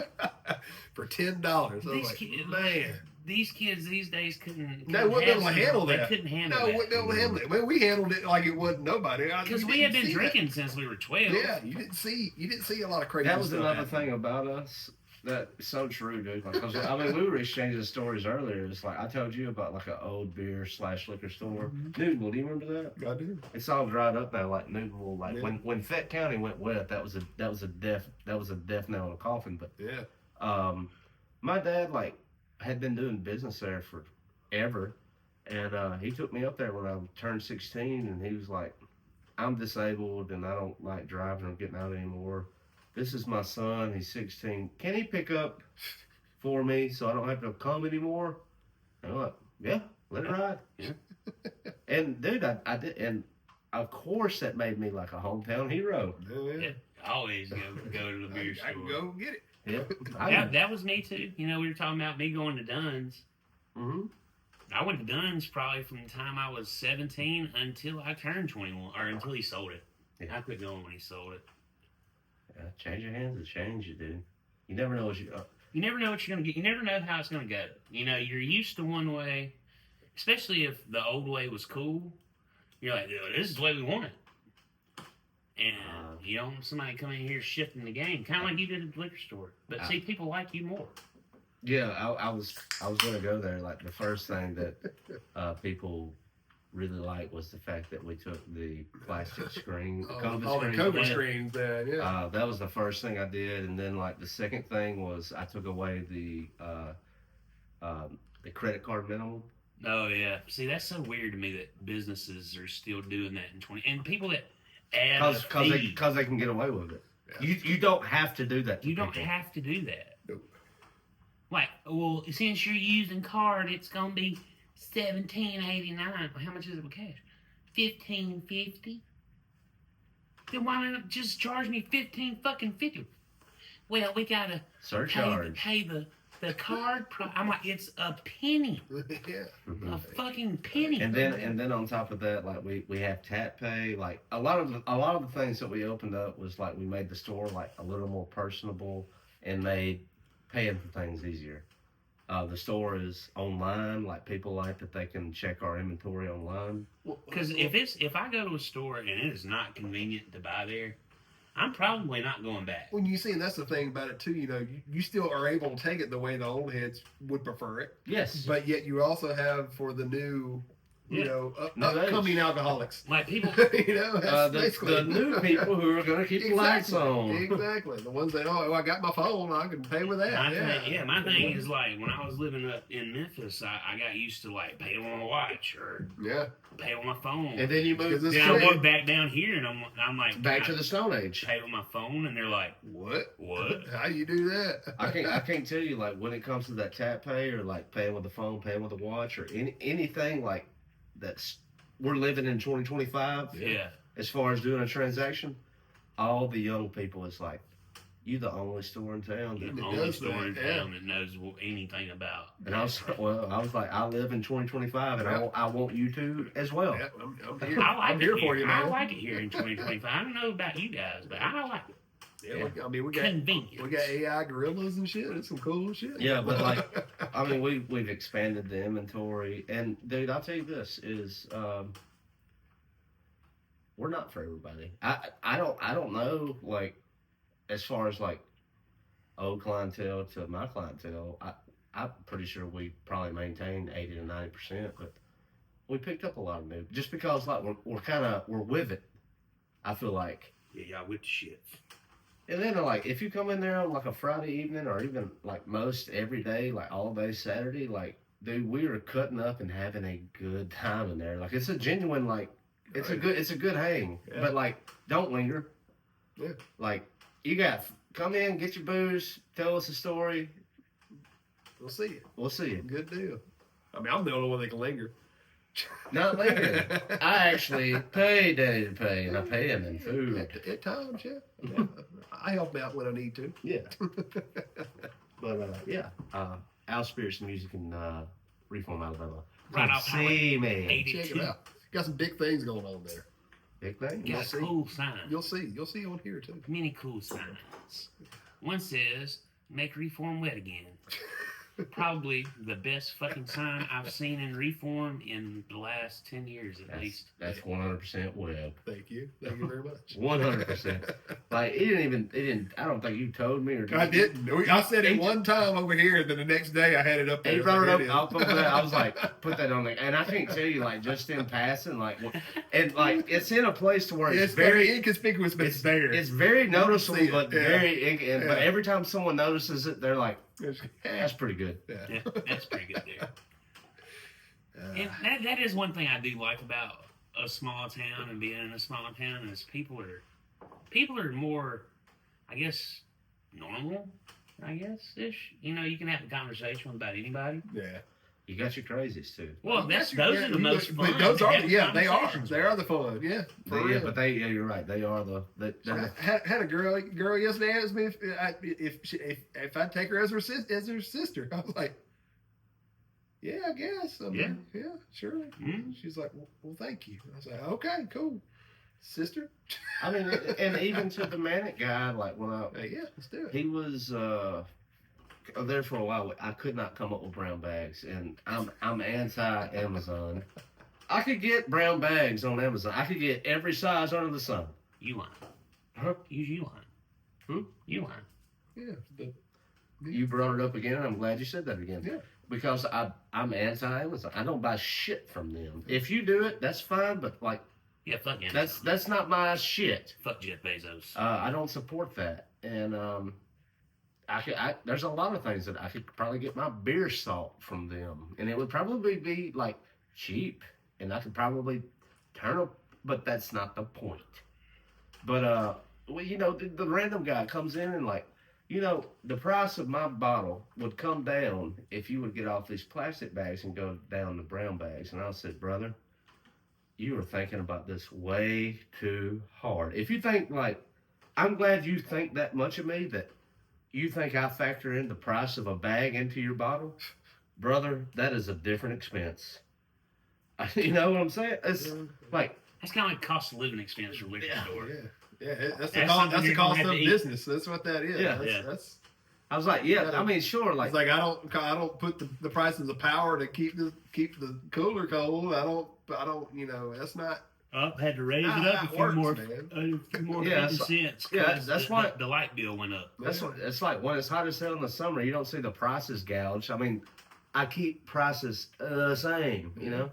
For $10. I was These like, kids, man. These kids these days couldn't. No, wouldn't be able to handle They that. couldn't handle No, that. wouldn't be able to handle it. Well, we handled it like it wasn't nobody. Because we had been drinking since we were 12. Yeah, you didn't see a lot of crazy That was stuff another happen. thing about us. That's so true, dude. Like, 'cause, I mean, we were exchanging stories earlier. It's like I told you about, like, an old beer / liquor store. Newtonville, do you remember that? I do. It's all dried up now, like Newtonville. Like, Yeah. when Fett County went wet, that was a death nail in the coffin. But Yeah. my dad, like, had been doing business there forever, and he took me up there when I turned 16, and he was like, "I'm disabled and I don't like driving or getting out anymore. This is my son. He's 16. Can he pick up for me so I don't have to come anymore?" And I'm like, "Yeah, let it ride." Yeah. And dude, I did, and of course that made me like a hometown hero. Yeah. Always go to the beer I can store. go get it. Yeah, That was me too. We were talking about me going to Dunn's. Mm-hmm. I went to Dunn's probably from the time I was 17 until I turned 21, or until he sold it. Yeah. I quit going when he sold it. Yeah, change your hands and change you, dude. You never know what you. You never know what you're gonna get. You never know how it's gonna go. You're used to one way, especially if the old way was cool. You're like, this is the way we want it. And you don't want somebody coming in here shifting the game, kind of like you did at the liquor store. But see, people like you more. Yeah, I was gonna go there. Like, the first thing that people really liked was the fact that we took the plastic screen, All the screens COVID away. screens. Yeah. That was the first thing I did, and then, like, the second thing was I took away the credit card minimum. Oh yeah. See, that's so weird to me that businesses are still doing that in 20, and people that add a fee. Because they can get away with it. Yeah. You don't have to do that. You don't people. have to do that. Nope. Like, well, since you're using card, it's gonna be $17.89. Well, how much is it with cash? $15.50. Then why not just charge me $15.50? Well, we gotta Surcharge. pay the card price. I'm like, it's a penny, Yeah. Mhm. a fucking penny. And then on top of that, like, we have tap pay. Like, a lot of the things that we opened up was, like, we made the store, like, a little more personable and made paying for things easier. The store is online. Like, people like that they can check our inventory online. Because if I go to a store and it is not convenient to buy there, I'm probably not going back. When you see, and that's the thing about it too, you still are able to take it the way the old heads would prefer it, Yes. but yet you also have for the new, upcoming alcoholics. Like people, That's The basically new people who are going to keep the lights on. Exactly. The ones that, I got my phone, I can pay with that. my thing is, like, when I was living up in Memphis, I got used to, like, paying on my watch or Yeah. pay on my phone. And then you move Because Then I walk back down here and I'm like, back to the Stone Age. pay with my phone, and they're like, What? what? How you do that? I can't tell you, like, when it comes to that tap pay or, like, paying with the phone, paying with the watch, or anything like that's, we're living in 2025. Yeah. As far as doing a transaction, all the young people is like, You the only store in town. The It only does store in that, yeah. town that knows anything about. And I was like, I live in 2025, and Yeah. I want you to as well. Yeah, I'm here. I like I'm it here for you, man. I like it here in 2025. I don't know about you guys, but I like it. Yeah, we got Convenience. we got AI gorillas and shit. It's some cool shit. Yeah, but I mean, we've expanded the inventory, and dude, I'll tell you this is, we're not for everybody. I don't know, like, as far as like old clientele to my clientele, I'm pretty sure we probably maintained 80 to 90%, but we picked up a lot of new, just because like we're with it. I feel like. Yeah, y'all with the shit. And then, like, if you come in there on, like, a Friday evening or even, like, most every day, like, all day Saturday, like, dude, we are cutting up and having a good time in there. Like, it's a genuine, like, it's a good hang. Yeah. But, like, don't linger. Yeah. Like, come in, get your booze, tell us a story. We'll see you. We'll see you. Good deal. I mean, I'm the only one that can linger. Not lingering. I actually pay Daddy to pay, and I pay him in food. At times, yeah. I help out when I need to. Yeah. But, yeah. Al Spirits Music in Reform, Alabama. Right off See Highway me. Check 82. it out. Got some big things going on there. Big thing. Got see. cool signs. You'll see. You'll see on here too. Many cool signs. One says, "Make Reform wet again." Probably the best fucking sign I've seen in Reform in the last 10 years at least. That's 100% Webb. Thank you. Thank you very much. 100%. Like, it didn't, I don't think you told me or I didn't. I said it one time over here, and then the next day I had it up there. He brought it is. up over there. I was like, put that on there. And I can't tell you, like, just in passing, like, and, like, it's in a place to where It's very inconspicuous, but it's there. It's very noticeable, see it, but yeah. but Yeah. every time someone notices it, they're like, Yeah. that's pretty good. Yeah, that's pretty good there. And that is one thing I do like about a small town and being in a small town is people are more, I guess, normal. I guess ish. You know, you can have a conversation with about anybody. Yeah. You got your crazies too. Well, those are the most fun. But those to are, have yeah, they are. conversations They are the fun. Yeah. For real. But you're right. They are they're I had a girl yesterday asked me if I'd take her as her sister. I was like, yeah, I guess. I mean, yeah, sure. Mm-hmm. She's like, well, thank you. I was like, okay, cool, sister. I mean, and even to the manic guy, like when Yeah, let's do it. he was there for a while, I could not come up with brown bags, and I'm anti-Amazon. I could get brown bags on Amazon. I could get every size under the sun. You lying? Huh? You lying? Hmm? You lying? Yeah. You brought it up again, and I'm glad you said that again. Yeah. Because I'm anti-Amazon. I don't buy shit from them. If you do it, that's fine, but like Yeah, fuck him. that's not my shit. Fuck Jeff Bezos. I don't support that, and there's a lot of things that I could probably get my beer salt from them, and it would probably be like cheap, and I could probably turn up, but that's not the point. But well, you know, the random guy comes in and like, you know, the price of my bottle would come down if you would get off these plastic bags and go down to brown bags. And I said, brother, you are thinking about this way too hard. If you think like, I'm glad you think that much of me that you think I factor in the price of a bag into your bottle, brother, that is a different expense. You know what I'm saying? It's like, That's kind of like cost of living expense for liquor store. Yeah, that's That's something the you're gonna cost have of to eat. business. That's what that is. Yeah. That's I was like, yeah, I mean, sure, like, it's like I don't put the prices of power to keep the cooler cold. I don't you know, that's not. Had to raise Nah, it up it a few works, more, man. Yeah, 50 cents. yeah, 'cause that's why- the light bill went up. that's what it's like when it's hot as hell in the summer. You don't see the prices gouged. I mean, I keep prices the same. You know,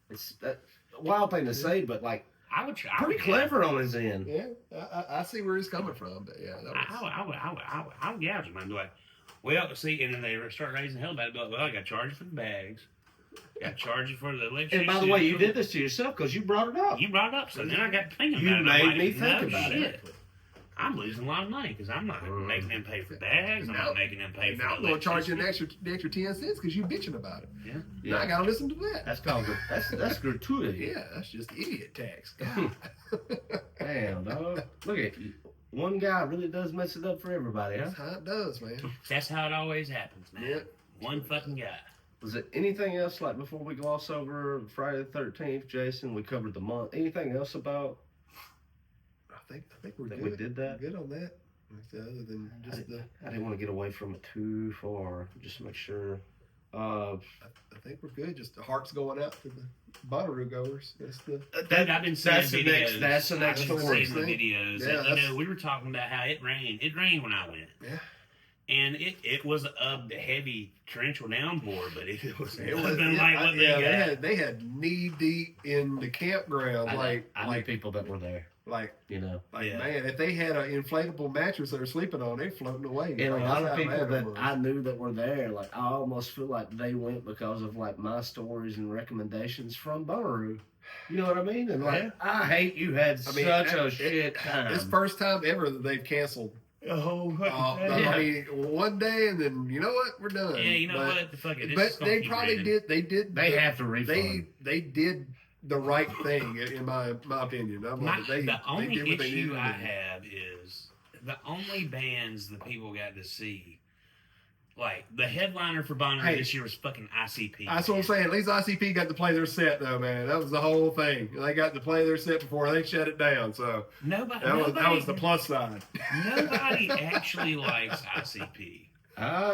it's a wild thing to say, but like I would try. pretty clever on his end. Yeah, I see where he's coming from, but yeah, that was, I would gouge them. I'd be like, well, see, and then they start raising hell about it. Be like, well, I got to charge you for the bags. Got to charge you for the electricity. And by the way, you did this to yourself because you brought it up. You brought it up, so then I got to thinking You about it. I'm made like, me think no about shit. it. I'm losing a lot of money because I'm not making them pay for bags. I'm not making them pay for now I'm going to charge you electricity. the extra 10 cents because you bitching about it. Yeah. Now I got to listen to that. That's called that's gratuity. Yeah, that's just idiot tax. God. Damn, dog. Look at you. one guy really does mess it up for everybody, huh? That's how it does, man. That's how it always happens, man. Yep. One fucking guy. Was it anything else, like, before we gloss over Friday the 13th, Jason? We covered the month. Anything else about? I think we're That good. we did that? We're good on that. Other than just I didn't want to get away from it too far, just to make sure. I think we're good. Just the hearts going out to the Bonnaroo goers. That's the. Dude, I've been seeing That's the videos. next. That's the next I've been story. seeing the videos. Yeah, and, you know, we were talking about how it rained. It rained when I went. Yeah. And it was a heavy torrential downpour, but it was It was, nothing like what they got. they had knee deep in the campground, I knew people that were there. You know, Yeah. man, if they had an inflatable mattress they were sleeping on, they're floating away. and a Like, lot that's of how people bad it that was. I knew that were there, like I almost feel like they went because of like my stories and recommendations from Bonnaroo. You know what I mean? And like, Yeah. I hate you had such a shit time. It's first time ever that they've canceled. I mean, one day and then you know what, we're done. Yeah, you know what? Fuck it. But they probably did. They have to refund. They did the right thing in my opinion. The only issue I have is the only bands that people got to see. Like, the headliner for Bonnaroo this year was fucking ICP. That's what I'm saying. At least ICP got to play their set, though, man. That was the whole thing. They got to play their set before they shut it down. So that was the plus side. Nobody actually likes ICP.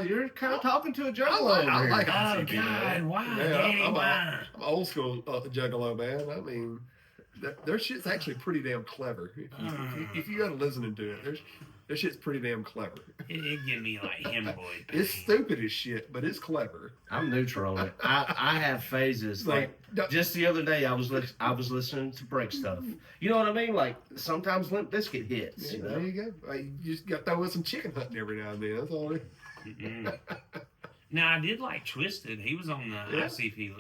You're kind of talking to a juggalo. I like Oh, ICP. God, man. why? Yeah, Danny, I'm why? old school juggalo, man. I mean, their shit's actually pretty damn clever. If you got to listen to it, their shit's pretty damn clever. It give me like hemorrhoid pain. It's stupid as shit, but it's clever. I'm neutral on it. I have phases. Like just the other day, I was listening to break stuff. You know what I mean? Like sometimes Limp Bizkit hits. Yeah, You know? there you go. You just got to throw in some chicken hunting every now and then. That's all. Now I did like Twisted. He was on the ICP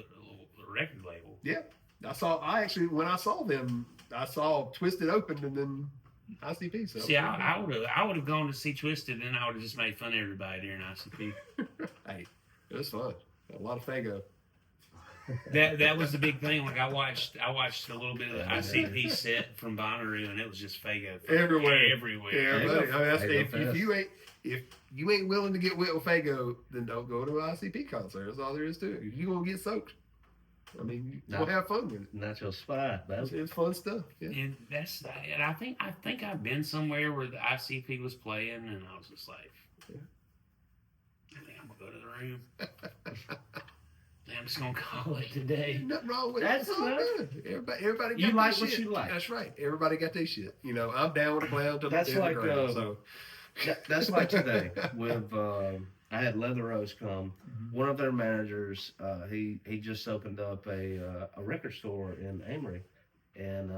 record label. Yeah, when I saw them, I saw Twisted opened and then ICP. So See, I would have gone to see Twisted, and I would have just made fun of everybody during ICP. Hey, it was fun. A lot of Fago. That was the big thing. Like I watched a little bit of the ICP set from Bonnaroo, and it was just Fago Everywhere. everywhere. Yeah, buddy. I mean, Fago if you ain't willing to get wet with Fago, then don't go to an ICP concert. That's all there is to it. You gonna get soaked. I mean, you gonna have fun with it. Not your spot, man. It's fun stuff. Yeah. And I think I've been somewhere where the ICP was playing, and I was just like, I think I'm gonna go to the room. I'm just gonna call it today. Nothing wrong with That's it. It's all enough. good. Everybody got You their like shit. what you like. That's right. Everybody got their shit. You know, I'm down with the clown till That's the end like, of the ground. So That's like today with I had Leather Rose come. One of their managers, he just opened up a record store in Amory, and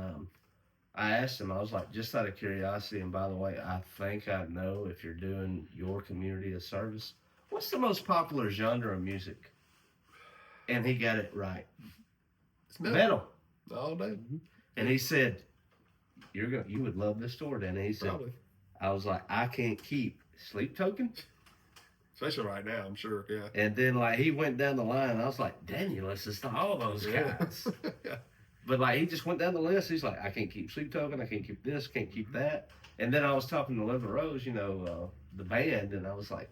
I asked him. I was like, just out of curiosity, and by the way, I think I know if you're doing your community a service. What's the most popular genre of music? And he got it right. it's Metal. all day. And he said, you would love this store, Danny. He said, Probably. I was like, I can't keep Sleep Token. Especially right now, I'm sure. Yeah. And then like he went down the line, and I was like, Danny listens to all those guys. Yeah. But like he just went down the list. He's like, I can't keep Sleep Token, I can't keep this, can't keep that. And then I was talking to Leather Rose, the band, and I was like,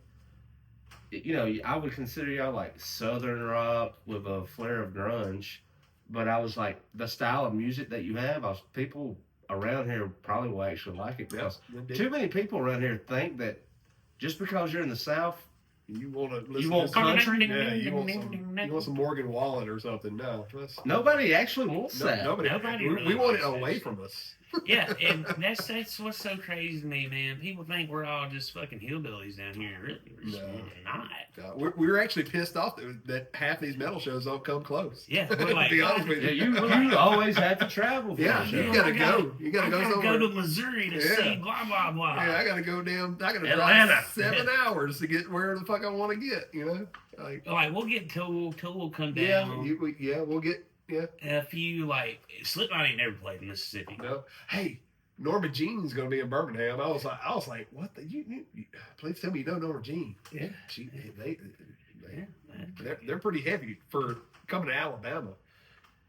I would consider y'all like Southern rock with a flair of grunge, but I was like, the style of music that you have, people around here probably will actually like it because too many people around here think that just because you're in the South, you want to listen you want to some, country. yeah, you want some Morgan Wallen or something. No, Nobody actually wants that. Nobody really we want it likes away that from us. Yeah, and that's what's so crazy to me, man. People think we're all just fucking hillbillies down here. Really, we're just not. We're actually pissed off that half these metal shows don't come close. Yeah, we're like, to be honest with Yeah, you. you always have to travel. For Yeah, a show. you gotta go. You gotta go I gotta somewhere. go to Missouri to see blah blah blah. Yeah, I gotta go I gotta Atlanta. drive 7 hours to get where the fuck I want to get. Like we'll get Tool will come Yeah, down. we'll get A few like Slipknot ain't never played in Mississippi. No. Hey, Norma Jean's gonna be in Birmingham. I was like, what the you please tell me you know Norma Jean. Yeah. They're pretty heavy for coming to Alabama.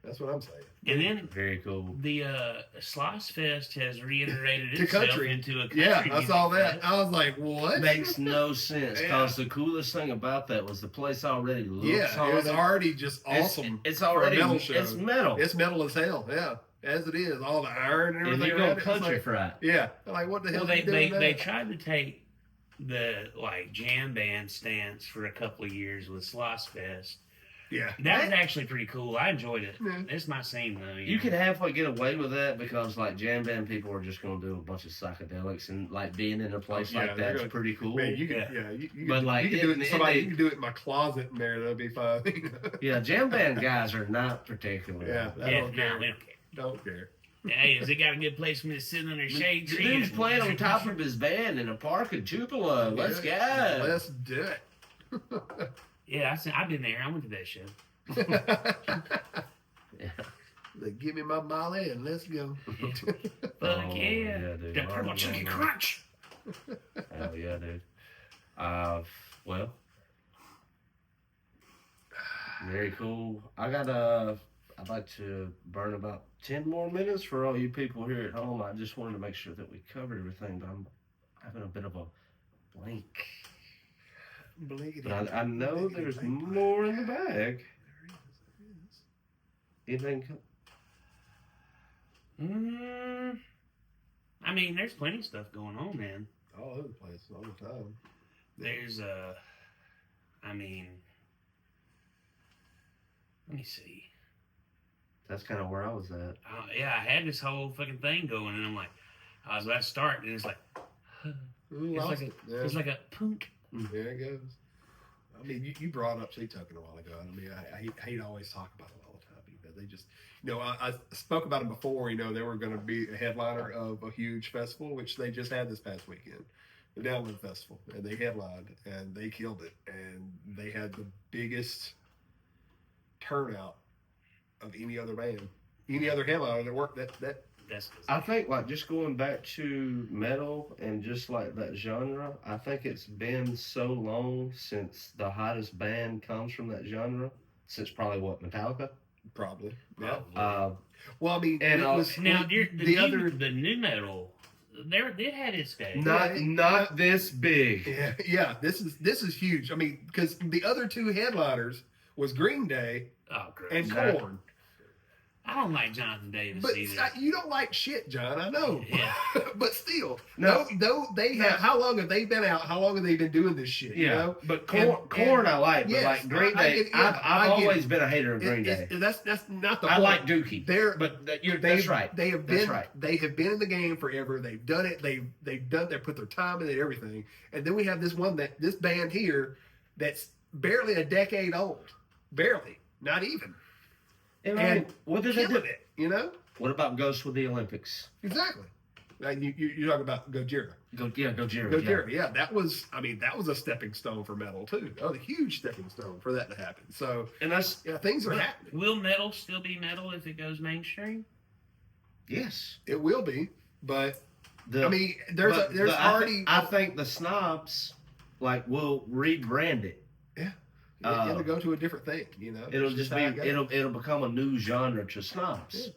That's what I'm saying. And then Very cool. the Sloss Fest has reiterated To itself country. into a country Yeah, I saw music that. fest. I was like, what? Makes no sense Yeah. because the coolest thing about that was the place already looks Yeah, it was already just awesome. It's for a already metal show. it's metal. It's metal as hell. Yeah, as it is. All the iron and and everything. you go around it. It's country like, fried. yeah, like what the hell? Well, are you doing they that? tried to take the like jam band stance for a couple of years with Sloss Fest. Yeah, That was actually pretty cool. I enjoyed it. Yeah. It's my scene though. You could halfway get away with that because like jam band people are just going to do a bunch of psychedelics and like being in a place Yeah, like they're that's gonna- pretty cool. Man, you can, Yeah. you But, can, like, you can do it in- in somebody. in- You can do it in my closet in there. That'll be fine. Yeah, jam band guys are not particular. Yeah, I Yeah, don't no, care. we don't care. Don't care. Hey, has it got a good place for me to sit under a shade The tree? dude's and- playing on top of his van in a park in Tupelo. Let's go. Let's do it. Yeah, I've been there. I went to that show. Like, give me my Molly and let's go. Fuck Oh, yeah. yeah, dude. That purple Oh, chicken no. crunch. Hell yeah, dude. Well, very cool. I'd like to burn about 10 more minutes for all you people here at home. I just wanted to make sure that we covered everything, but I'm having a bit of a blank. But I know there's more in the bag. Anything? I mean, there's plenty of stuff going on, man. All over the place, all the time. There's I mean, let me see. That's kind of where I was at. Yeah, I had this whole fucking thing going, and I'm like, I was about to start, and it's like, Ooh, it's lost like it. Yeah. it's like a punk. There it goes. I mean, you brought up sea tucking a while ago. I mean, I hate to always talk about it all the time because they just, I spoke about them before. They were going to be a headliner of a huge festival, which they just had this past weekend, the Download Festival, and they headlined and they killed it, and they had the biggest turnout of any other band, any other headliner that worked that. That's I think like just going back to metal and just like that genre, I think it's been so long since the hottest band comes from that genre, since probably what, Metallica? Probably. Yeah. Well, I mean, and it was now the new metal. It had its day. not this big. Yeah. This is huge. I mean, because the other two headliners was Green Day Oh, gross. and Exactly. Korn. I don't like Jonathan Davis But either. you don't like shit, John. I know. Yeah. But still, No. they have. How long have they been out? How long have they been doing this shit? You know? But And- Korn I like, but yes, like Green I Day, get- yeah, I've I get always it. been a hater of Green Day. That's not the I point. like Dookie. They're That's right. They have That's been right. they have been in the game forever. They've done it. They put their time in it, everything. And then we have this band here that's barely a decade old, barely, not even. And what did they do? killing it, What about Ghost with the Olympics? Exactly. Like you talk about Gojira. Gojira. Gojira, yeah, that was a stepping stone for metal too. That was a huge stepping stone for that to happen. So And that's things are happening. Will metal still be metal if it goes mainstream? yes. It will be, but The- I mean, but I already. think the snobs will rebrand it. You got to go to a different thing, It'll It's just how be it goes. it'll become a new genre to snobs.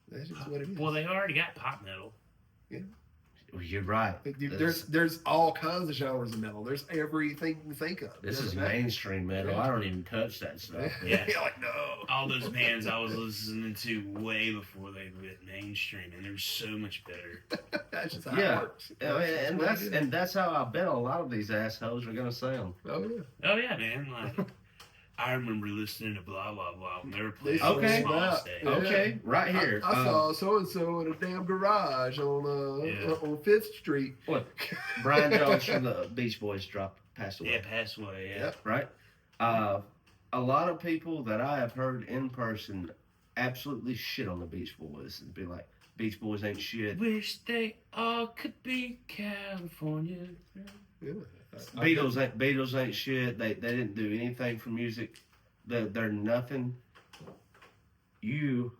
That's just what it is. Well, they already got pop metal. Well, you're right. There's all kinds of genres of metal. There's everything you think of. This is Doesn't matter. mainstream metal. Yeah. I don't even touch that stuff. Yeah. You're like, no. All those bands I was listening to way before they went mainstream, and they're so much better. That's just how Yeah. it works. And that's how I bet a lot of these assholes are gonna sound. Oh yeah. Oh yeah, man! Like I remember listening to blah blah blah when they were They playing Okay. on Small Yeah. Stage. Yeah. Okay, right here. I saw so and so in a damn garage on Yeah. on 5th Street. What? Brian Jones from the Beach Boys passed away. Yeah, passed away. Yeah. Yep. Right? A lot of people that I have heard in person absolutely shit on the Beach Boys and be like, Beach Boys ain't shit. Wish they all could be California. Yeah. Beatles ain't shit. They didn't do anything for music. They're nothing. You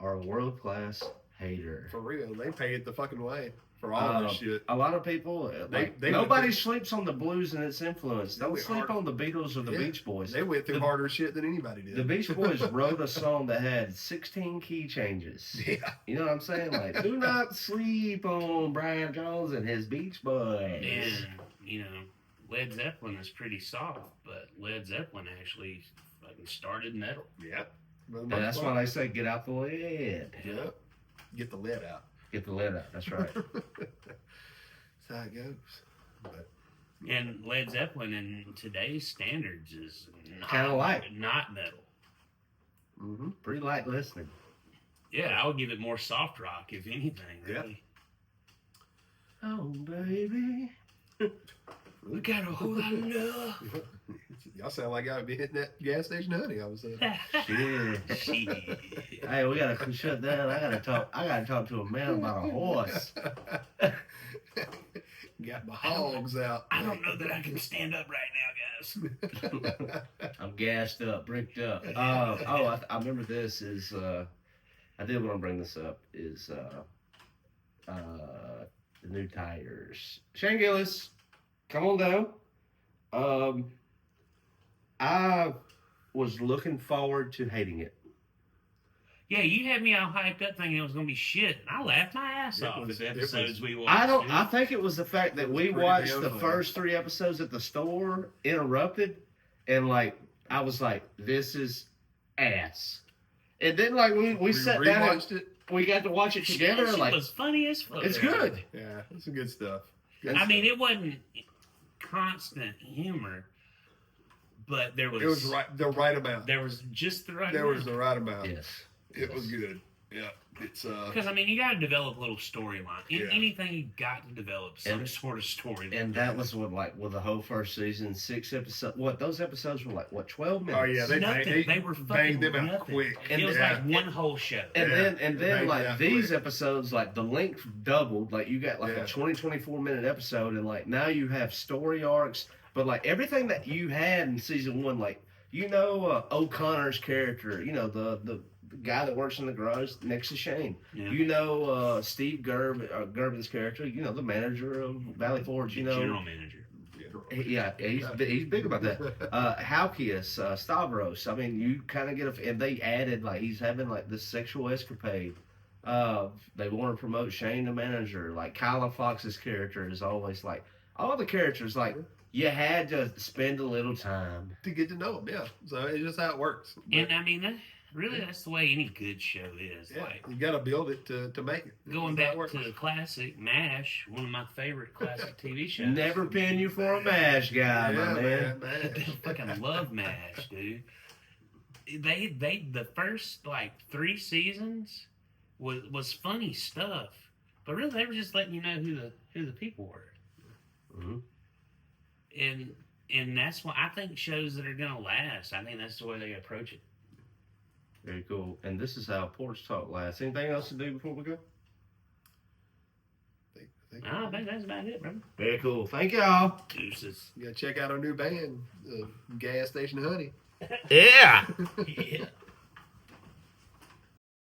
are a world class hater. For real, they pay it the fucking way. for all this shit. A lot of people, nobody sleeps on the blues and its influence. Don't sleep on the Beatles or the Beach Boys. They went through harder shit than anybody did. The Beach Boys wrote a song that had 16 key changes. Yeah. You know what I'm saying? Like, do not sleep on Brian Jones and his Beach Boys. And, you know, Led Zeppelin is pretty soft, but Led Zeppelin actually fucking started metal. Yeah. And that's why they say get out the lead. Yeah. Get the lead out. Get the lead out. That's right. That's how it goes. But, And Led Zeppelin in today's standards is Kinda light. Not metal. Mm-hmm. Pretty light listening. Yeah, I would give it more soft rock, if anything, really. Oh, baby. We got a whole lot of love. y'all sound like I would be hitting that gas station honey. I was Shit. Hey, we gotta shut down. I gotta talk to a man about a horse. Got my hogs out. I don't know that I can stand up right now, guys. I'm gassed up, bricked up. I remember this is I did want to bring this up is the new tires. Shane Gillis, come on down. I was looking forward to hating it. Yeah, you had me all hyped up thinking it was going to be shit. And I laughed my ass off with the episodes we watched. I think it was the fact that we watched the first 3 episodes at the store, interrupted, and like I was like, this is ass. And then like we sat down and we got to watch it together. It like, was funny as fuck. It's good. Yeah, it's some good stuff. I mean, it wasn't constant humor, but there was. It was the right amount. There was just the right. There amount. was the right amount. Yes. It was good. Yeah. It's because I mean you got to develop a little storyline. In anything you got to develop some sort of storyline. And that was with the whole first season, 6 episodes. What those episodes were like? What 12 minutes? Oh yeah, they were banged them out nothing. quick. And it was like one whole show. And then like these episodes, like the length doubled. Like you got like a 24 minute episode, and like now you have story arcs. But like everything that you had in season 1, like O'Connor's character, the guy that works in the garage next to Shane. Yeah. Steve Gervin's character, the manager of Valley Forge, general manager. He's big about that. Halkias, Stavros. I mean, you kind of get and they added like he's having like this sexual escapade. They want to promote Shane the manager. Like Kyla Fox's character is always like all the characters like. You had to spend a little time to get to know them, yeah. So it's just how it works. And I mean, that's the way any good show is. Yeah, like you got to build it to make it. Going back to the classic MASH, one of my favorite classic TV shows. Never pin you for a MASH guy, my man. I fucking love MASH, dude. They the first like 3 seasons was funny stuff, but really they were just letting you know who the people were. Mm-hmm. And that's why I think shows that are gonna last. I think that's the way they approach it. Very cool. And this is how Porch Talk lasts. Anything else to do before we go? I think that's about it, bro. Very cool. Thank y'all. Deuces. You gotta check out our new band, Gas Station Honey. Yeah. Yeah.